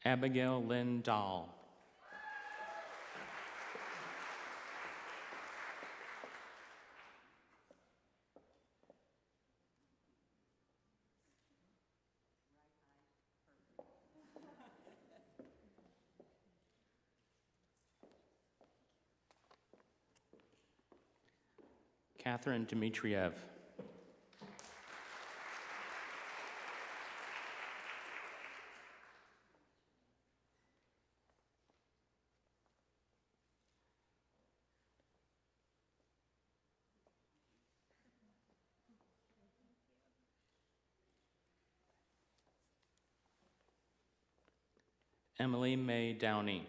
Abigail Lynn Dahl. Catherine Dmitriev. Emily May Downey.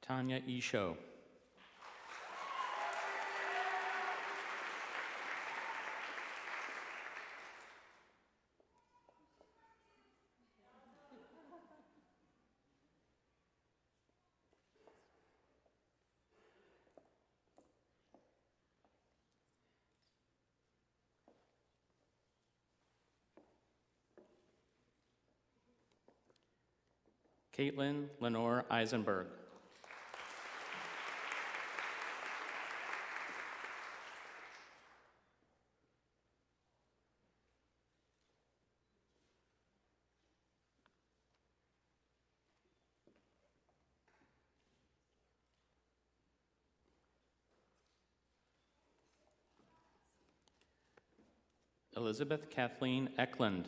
Tanya Isho. Caitlin Lenore Eisenberg. Elizabeth Kathleen Eklund.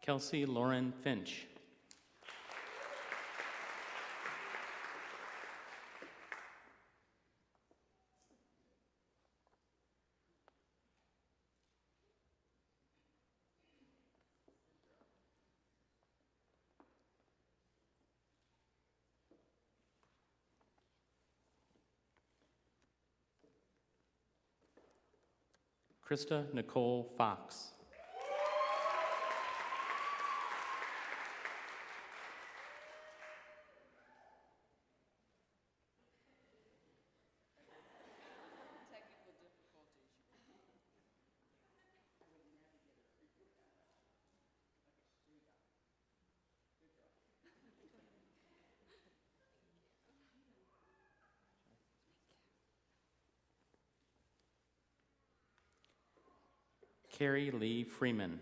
Kelsey Lauren Finch. Krista Nicole Fox. Carrie Lee Freeman.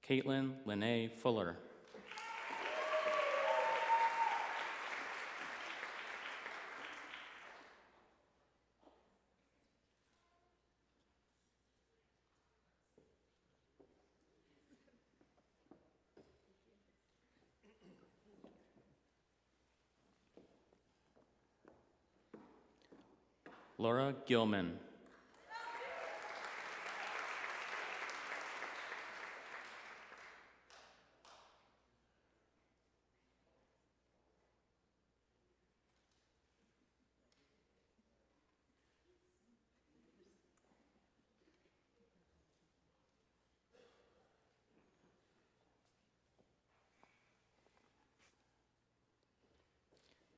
Caitlin Lene Fuller. Laura Gilman.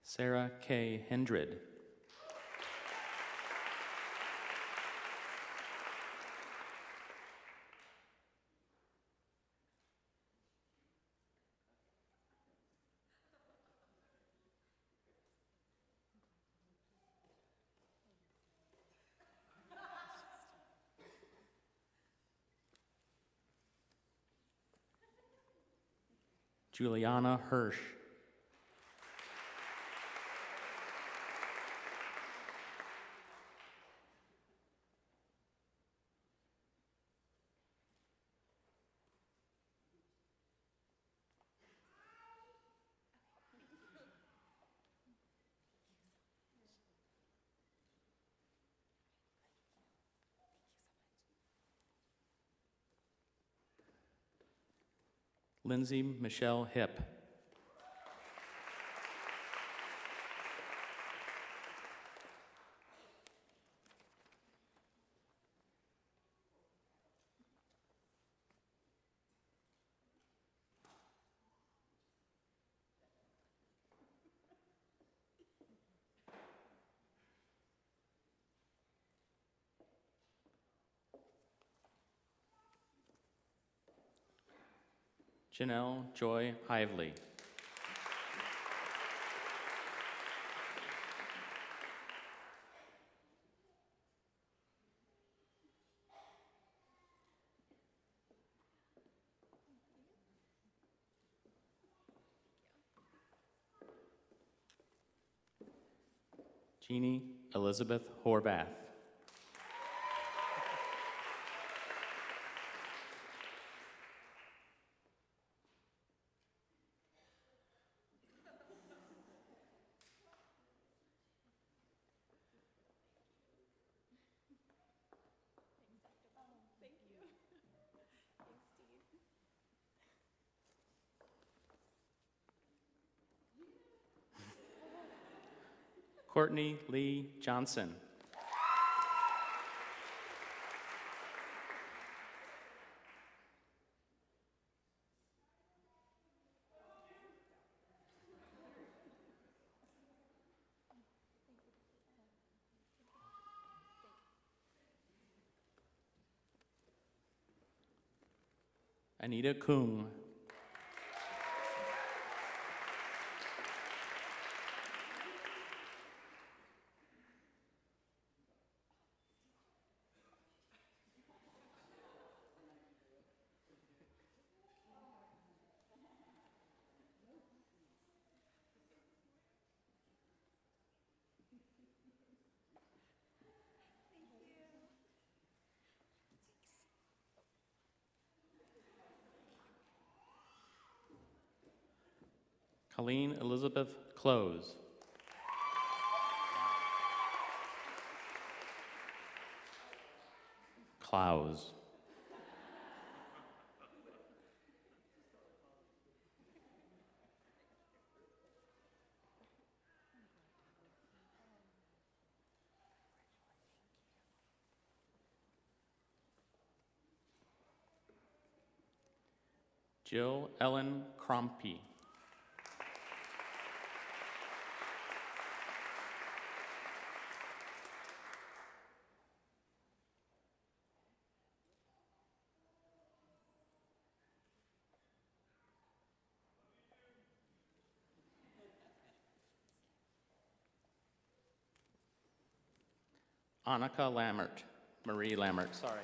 Sarah K. Hendred. Juliana Hirsch. Lindsay Michelle Hipp. Janelle Joy Hively. Jeannie Elizabeth Horvath. Courtney Lee Johnson. Anita Kung. Colleen Elizabeth Close. Klaus. Jill Ellen Crompy. Annika Lammert, Marie Lammert, sorry.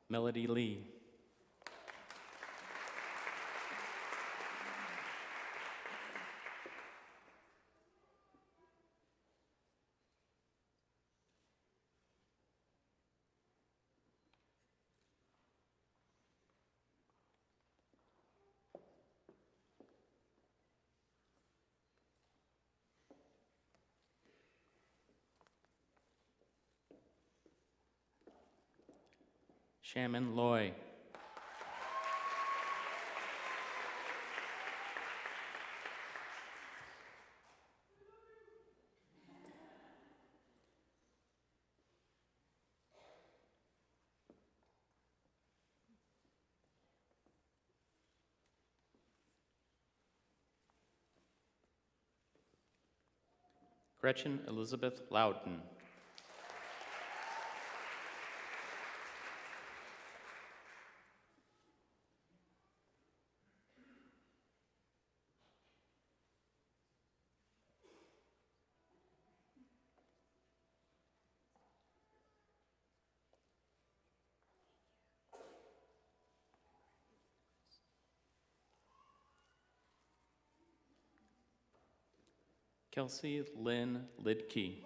Melody Lee. Shaman Loy. Gretchen Elizabeth Loudon. Kelsey Lynn Lidke.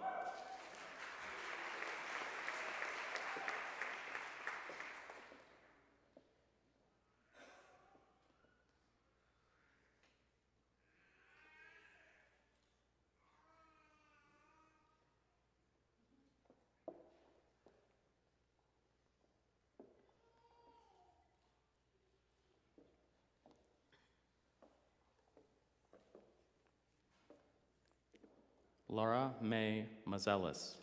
Laura May Mazelis.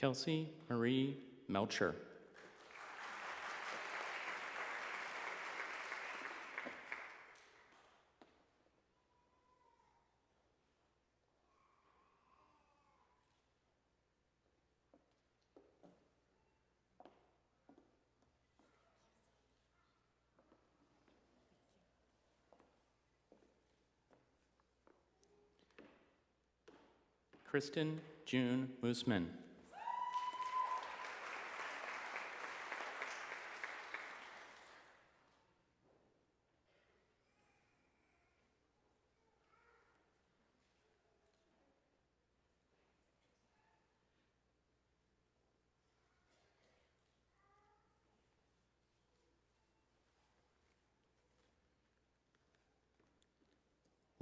Kelsey Marie Melcher. Kristen June Moosman.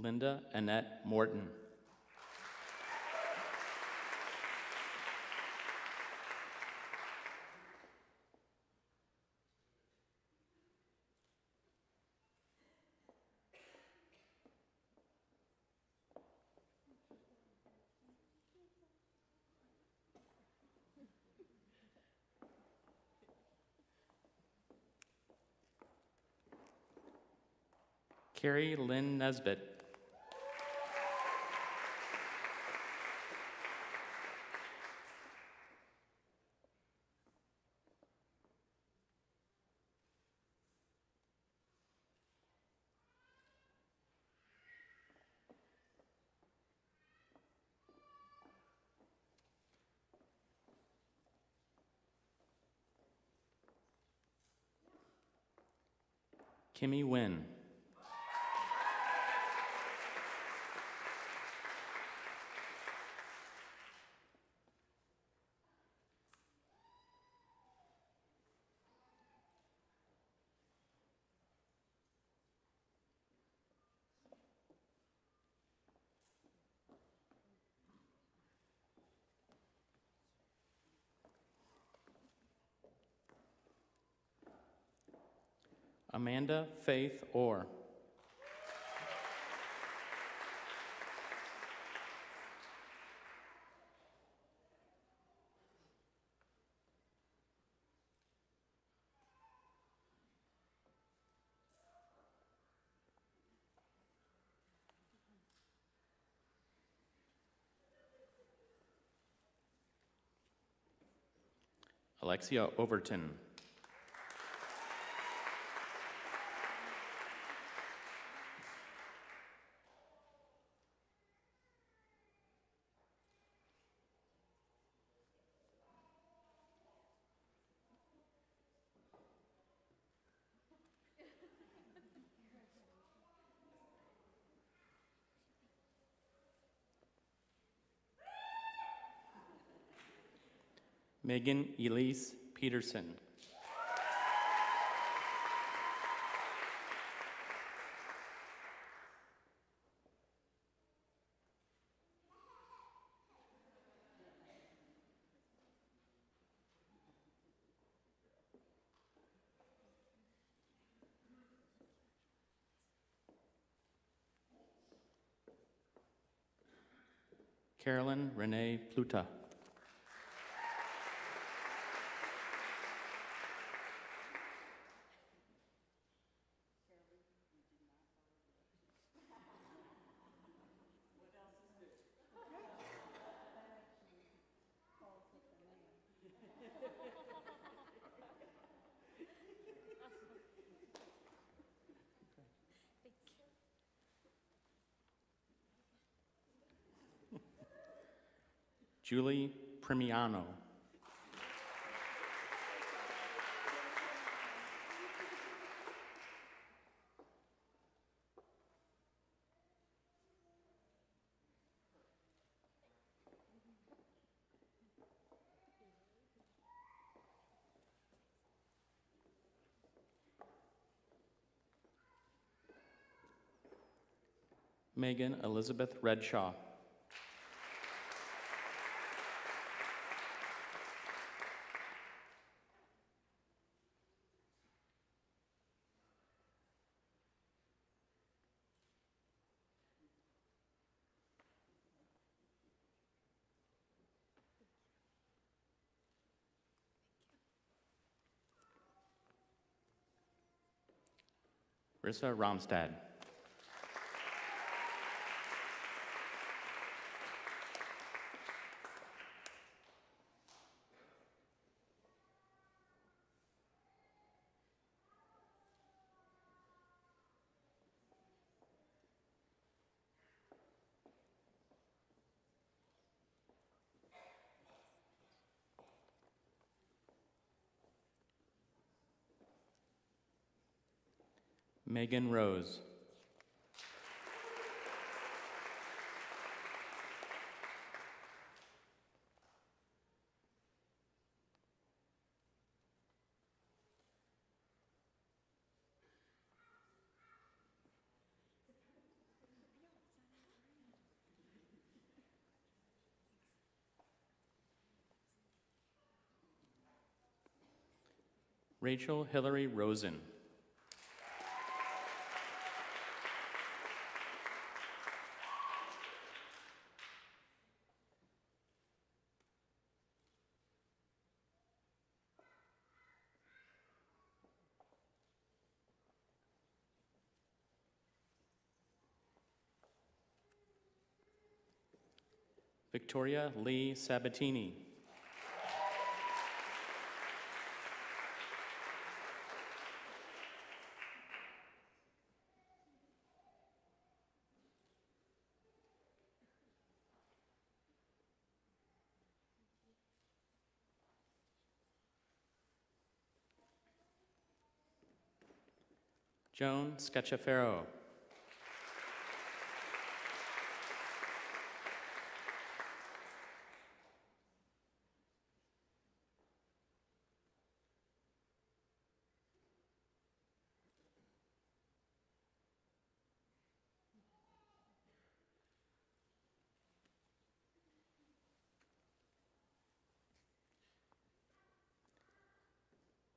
Linda Annette Morton. Carrie Lynn Nesbitt. Kimmy Wynn. Amanda Faith Orr. Alexia Overton. Megan Elise Peterson. Carolyn Renee Pluta. Julie Primiano. Megan Elizabeth Redshaw. Rissa Romstad. Megan Rose. Rachel Hillary Rosen. Victoria Lee Sabatini. Joan Scacciaferro.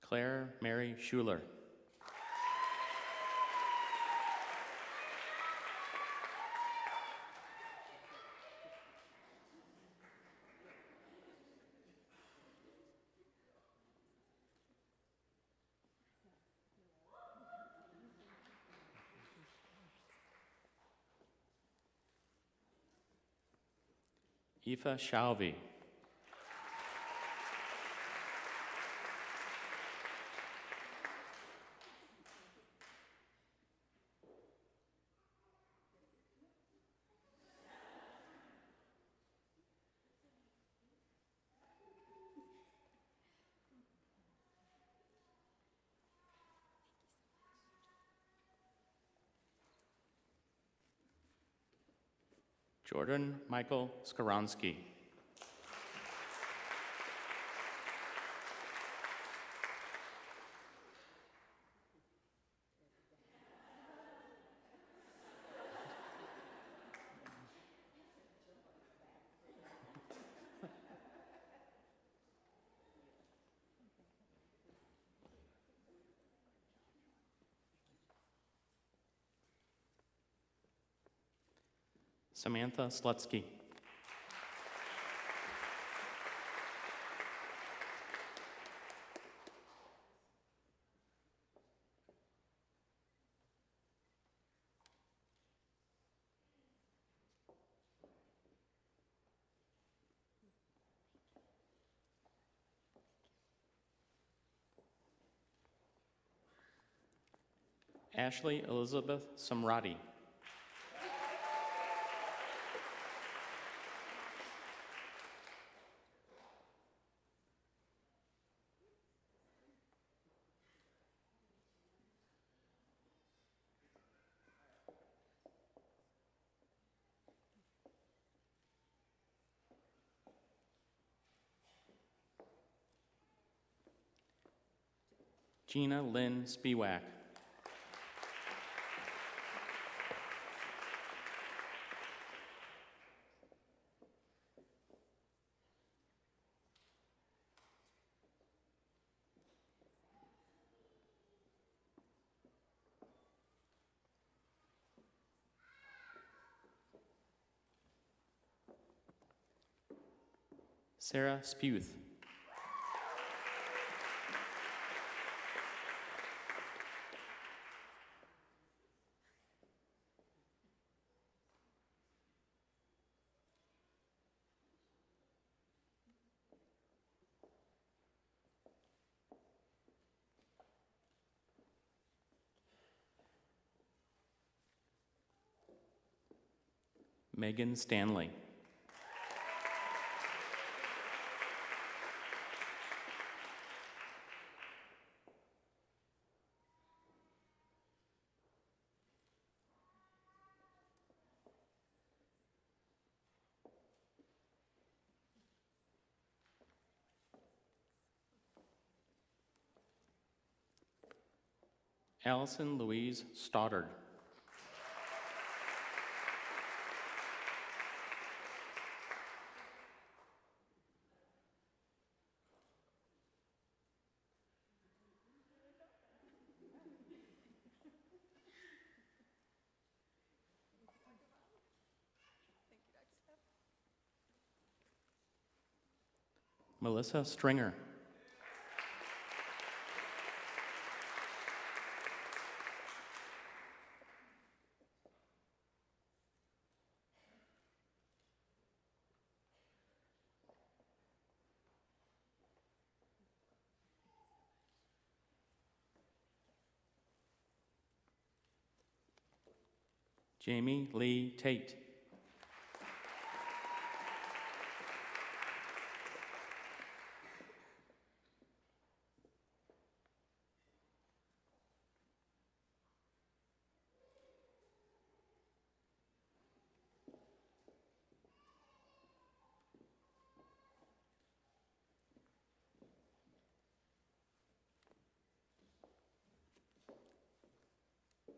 Claire Mary Schuler. Aoife Shalvey. Jordan Michael Skoronsky. Samantha Slutsky. Ashley Elizabeth Samrati. Gina Lynn Spiewak. Sarah Sputh. Megan Stanley. Allison Louise Stoddard. Melissa Stringer. Jamie Lee Tate.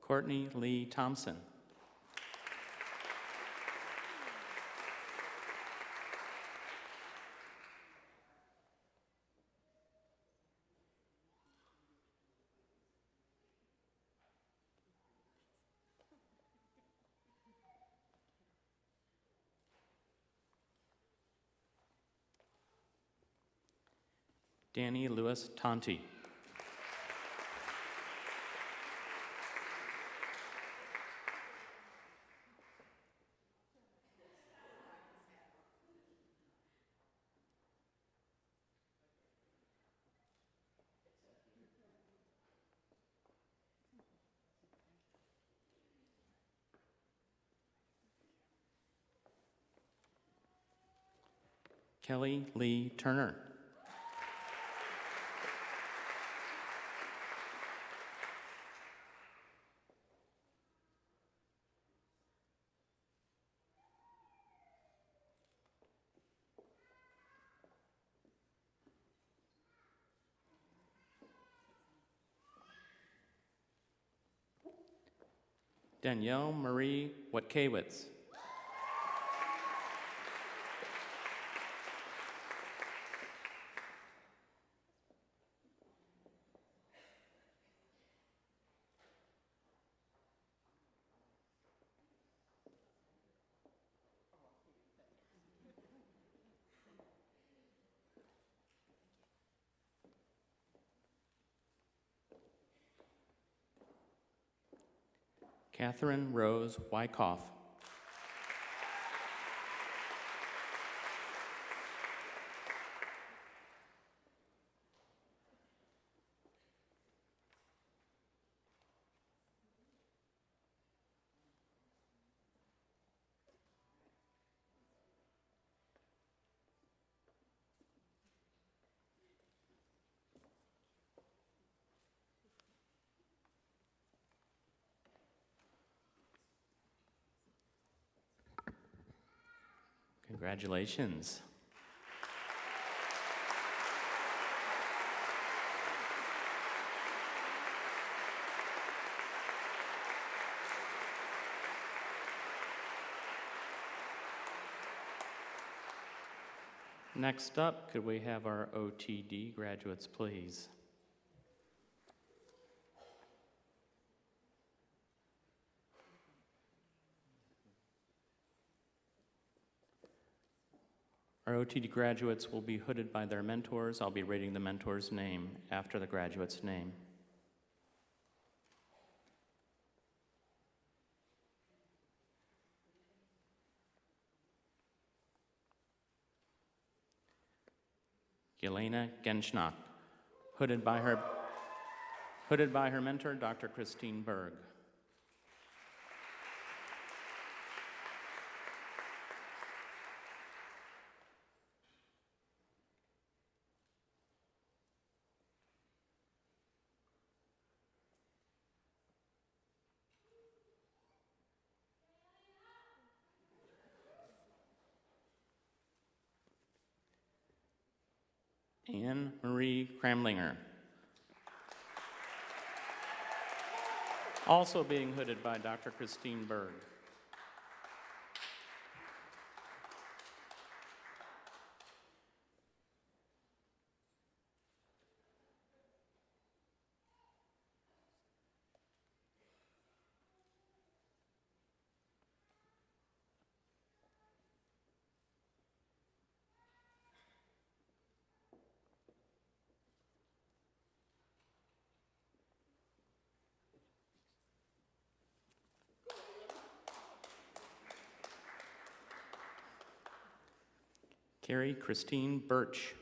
Courtney Lee Thompson. Danny Lewis Tonti. Kelly Lee Turner. Danielle Marie Watkewitz. Catherine Rose Wyckoff. Congratulations. Next up, could we have our OTD graduates, please? Our OTD graduates will be hooded by their mentors. I'll be reading the mentor's name after the graduate's name. Yelena Genschnach, hooded by her mentor, Dr. Christine Berg. Anne Marie Kramlinger. Also being hooded by Dr. Christine Berg. Carrie Christine Birch.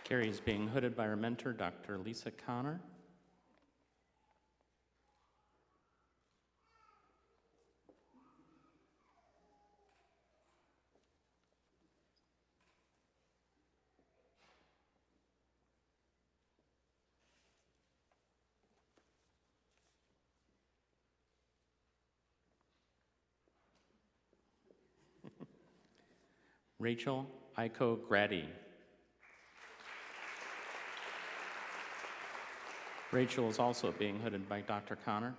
Carrie is being hooded by her mentor, Dr. Lisa Connor. Rachel Iko Grady. Rachel is also being hooded by Dr. Connor.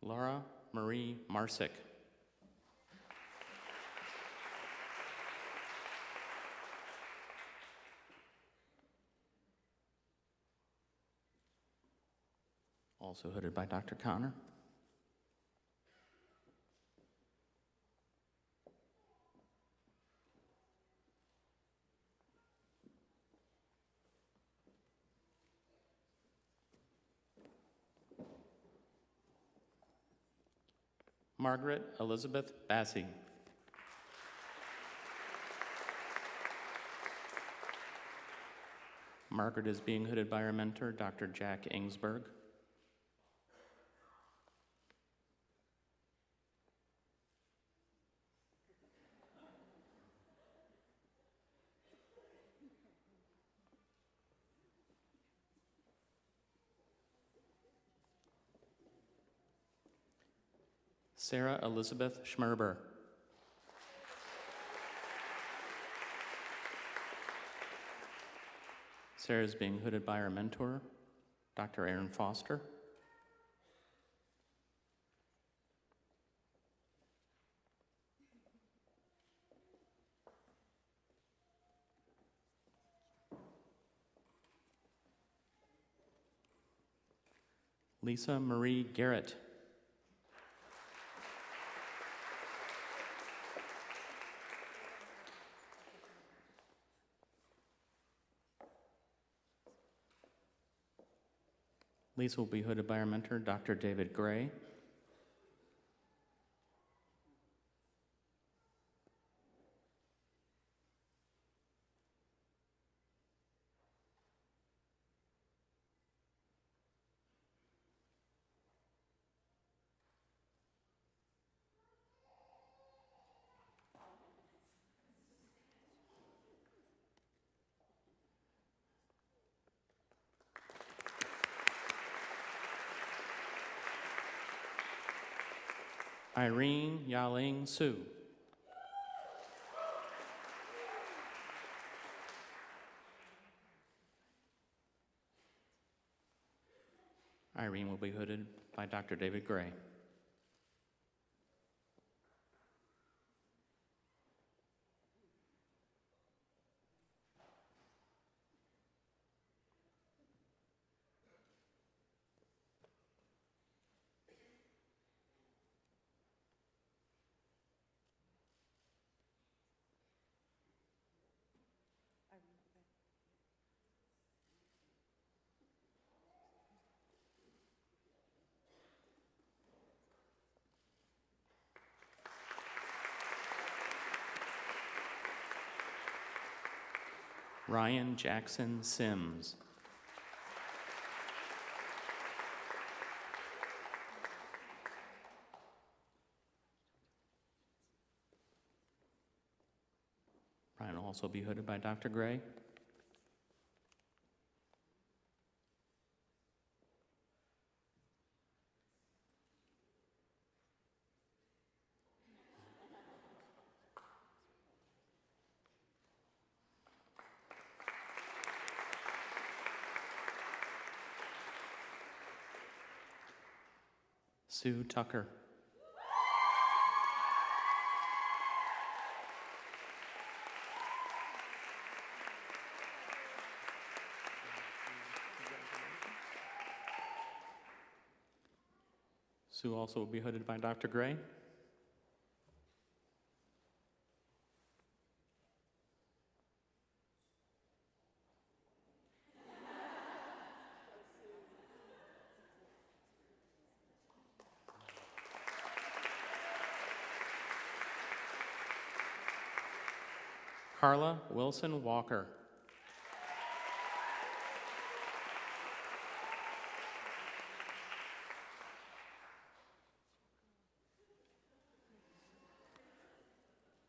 Laura Marie Marsick. Also hooded by Dr. Connor. Margaret Elizabeth Bassey. Margaret is being hooded by her mentor, Dr. Jack Ingsberg. Sarah Elizabeth Schmerber. Sarah is being hooded by her mentor, Dr. Aaron Foster. Lisa Marie Garrett. Lisa will be hooded by her mentor, Dr. David Gray. Irene Yaling Su. Irene will be hooded by Dr. David Gray. Ryan Jackson Sims. Ryan will also be hooded by Dr. Gray. Sue Tucker. Sue also will be hooded by Dr. Gray. Carla Wilson Walker.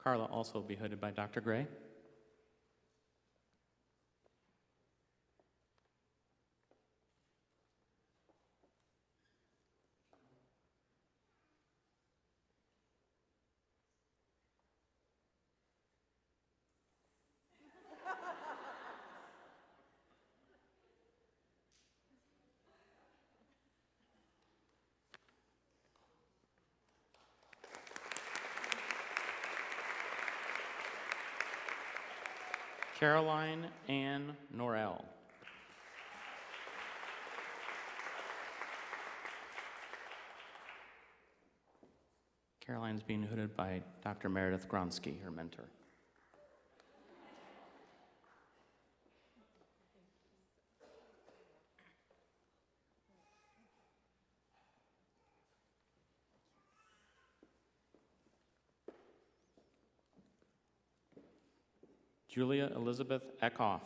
Carla also will be hooded by Dr. Gray. Caroline Ann Norell. Caroline's being hooded by Dr. Meredith Gronsky, her mentor. Julia Elizabeth Eckhoff.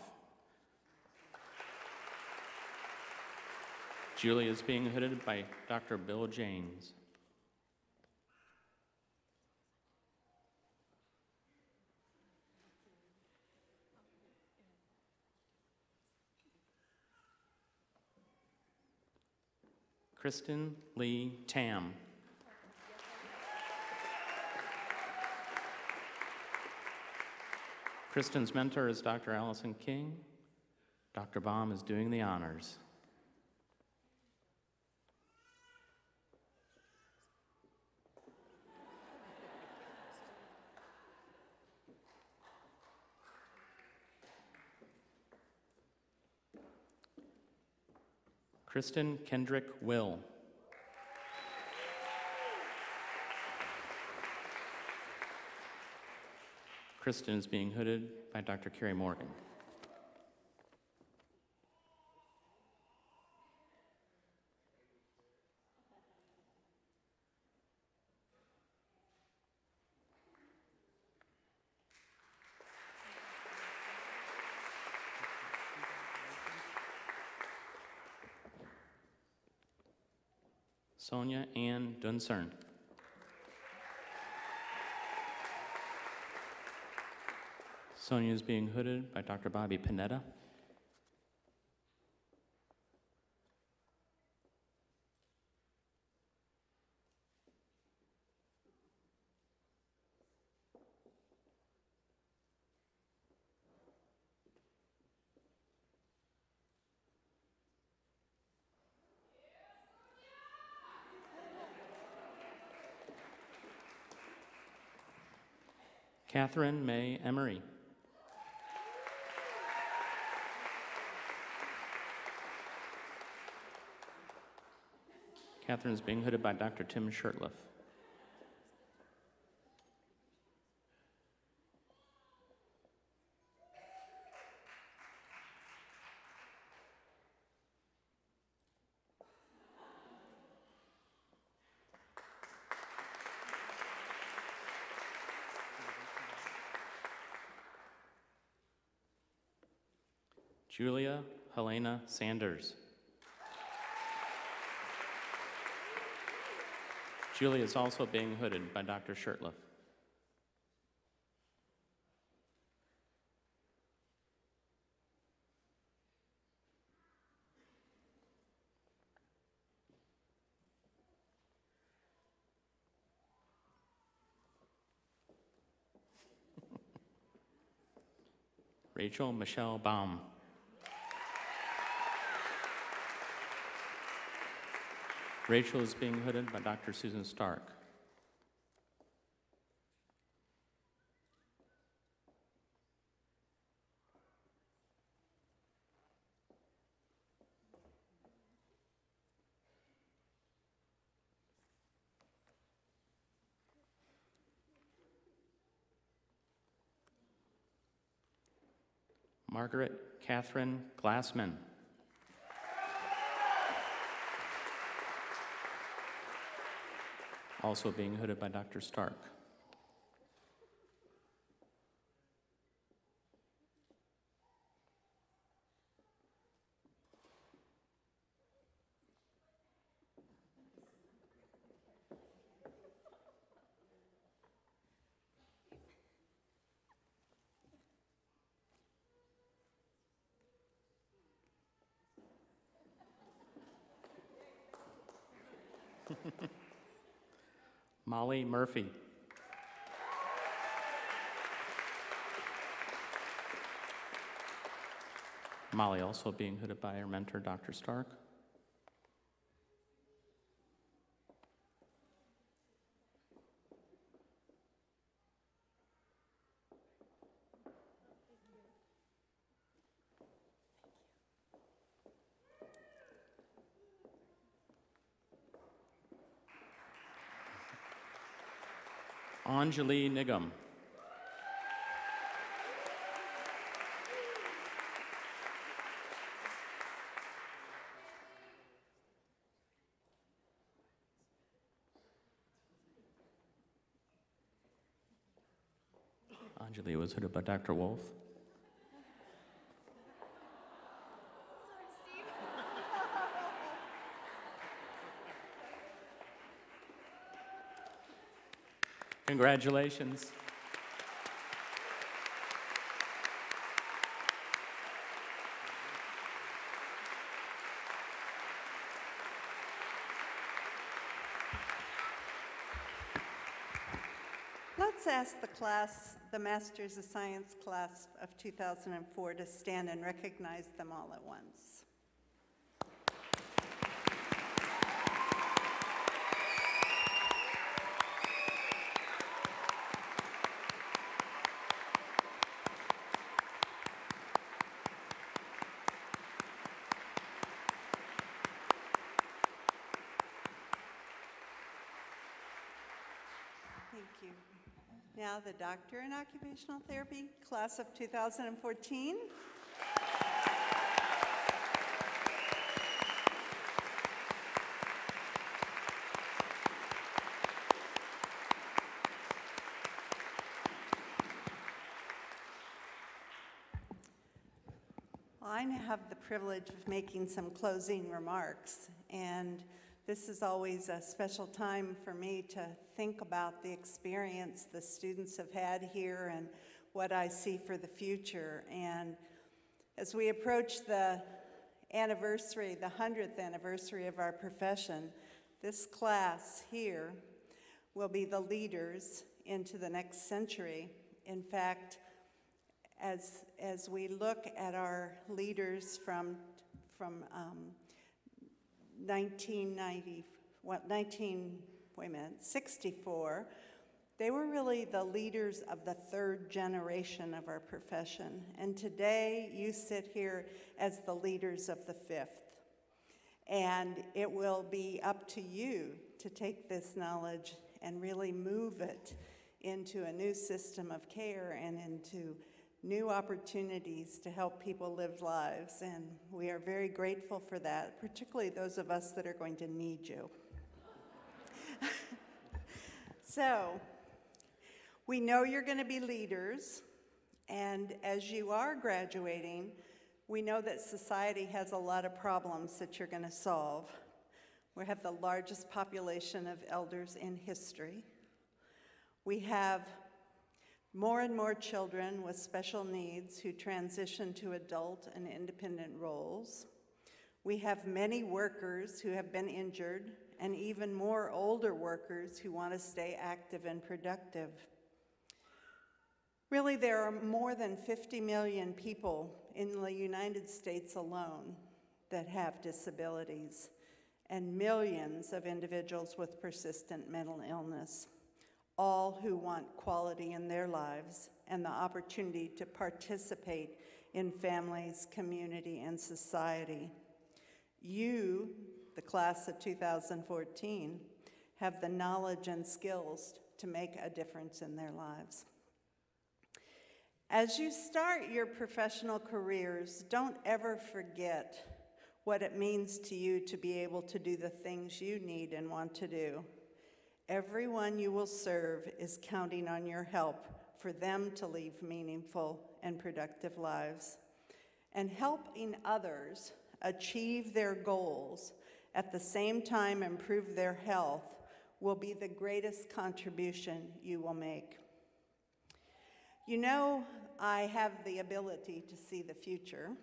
Julia is being hooded by Dr. Bill James. Kristen Lee Tam. Kristen's mentor is Dr. Allison King. Dr. Baum is doing the honors. Kristen Kendrick Will. Kristen is being hooded by Dr. Carrie Morgan. Sonia Ann Duncern. Sonia is being hooded by Dr. Bobby Panetta. Catherine May Emery. Catherine is being hooded by Dr. Tim Shirtliff. Julia Helena Sanders. Julia is also being hooded by Dr. Shirtliff. Rachel Michelle Baum. Rachel is being hooded by Dr. Susan Stark. Margaret Catherine Glassman. Also being hooded by Dr. Stark. Molly Murphy. Molly also being hooded by her mentor, Dr. Stark. Anjali Nigam. Anjali was hooded by Dr. Wolf. Congratulations. Let's ask the class, the Masters of Science class of 2004, to stand and recognize them all at once. Thank you. Now the Doctor in Occupational Therapy, class of 2014. I have the privilege of making some closing remarks, and this is always a special time for me to think about the experience the students have had here and what I see for the future. And as we approach the anniversary, the 100th anniversary of our profession, this class here will be the leaders into the next century. In fact, as we look at our leaders from 1964, they were really the leaders of the third generation of our profession. And today you sit here as the leaders of the fifth. And it will be up to you to take this knowledge and really move it into a new system of care and into new opportunities to help people live lives, and we are very grateful for that, particularly those of us that are going to need you. So, we know you're going to be leaders, and as you are graduating, we know that society has a lot of problems that you're going to solve. We have the largest population of elders in history. We have more and more children with special needs who transition to adult and independent roles. We have many workers who have been injured, and even more older workers who want to stay active and productive. Really, there are more than 50 million people in the United States alone that have disabilities, and millions of individuals with persistent mental illness, all who want quality in their lives and the opportunity to participate in families, community, and society. You, the class of 2014, have the knowledge and skills to make a difference in their lives. As you start your professional careers, don't ever forget what it means to you to be able to do the things you need and want to do. Everyone you will serve is counting on your help for them to lead meaningful and productive lives. And helping others achieve their goals at the same time improve their health will be the greatest contribution you will make. You know, I have the ability to see the future.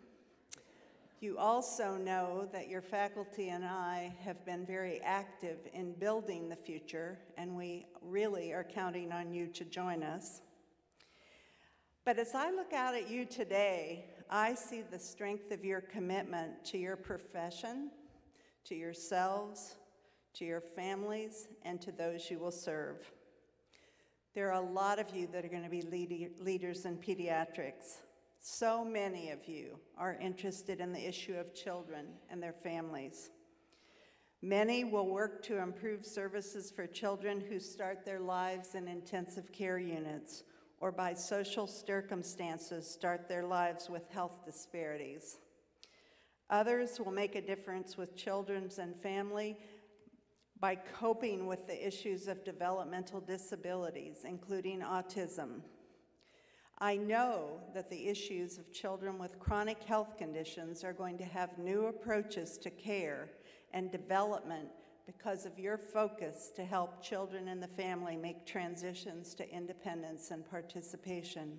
You also know that your faculty and I have been very active in building the future, and we really are counting on you to join us. But as I look out at you today, I see the strength of your commitment to your profession, to yourselves, to your families, and to those you will serve. There are a lot of you that are going to be leaders in pediatrics. So many of you are interested in the issue of children and their families. Many will work to improve services for children who start their lives in intensive care units or by social circumstances start their lives with health disparities. Others will make a difference with children and family by coping with the issues of developmental disabilities, including autism. I know that the issues of children with chronic health conditions are going to have new approaches to care and development because of your focus to help children and the family make transitions to independence and participation.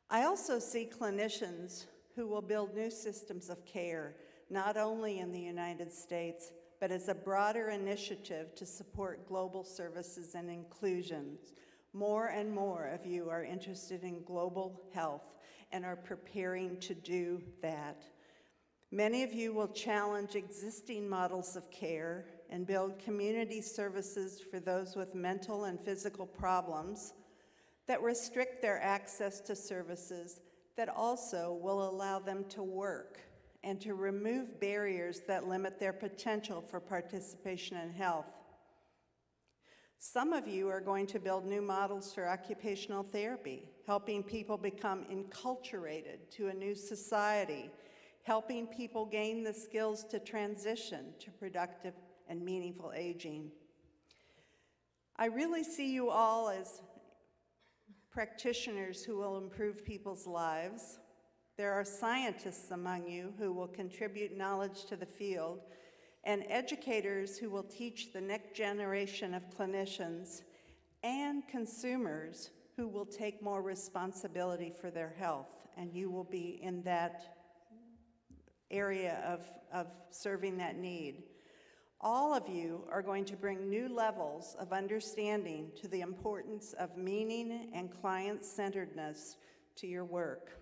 I also see clinicians who will build new systems of care, not only in the United States, but as a broader initiative to support global services and inclusions. More and more of you are interested in global health and are preparing to do that. Many of you will challenge existing models of care and build community services for those with mental and physical problems that restrict their access to services that also will allow them to work and to remove barriers that limit their potential for participation in health. Some of you are going to build new models for occupational therapy, helping people become enculturated to a new society, helping people gain the skills to transition to productive and meaningful aging. I really see you all as practitioners who will improve people's lives. There are scientists among you who will contribute knowledge to the field, and educators who will teach the next generation of clinicians, and consumers who will take more responsibility for their health, and you will be in that area of serving that need. All of you are going to bring new levels of understanding to the importance of meaning and client-centeredness to your work.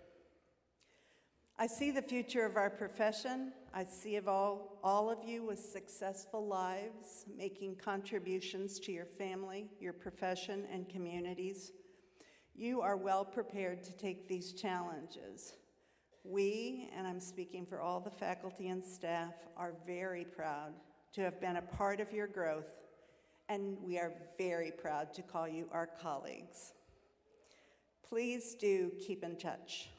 I see the future of our profession. I see all of you with successful lives, making contributions to your family, your profession, and communities. You are well prepared to take these challenges. We, and I'm speaking for all the faculty and staff, are very proud to have been a part of your growth, and we are very proud to call you our colleagues. Please do keep in touch.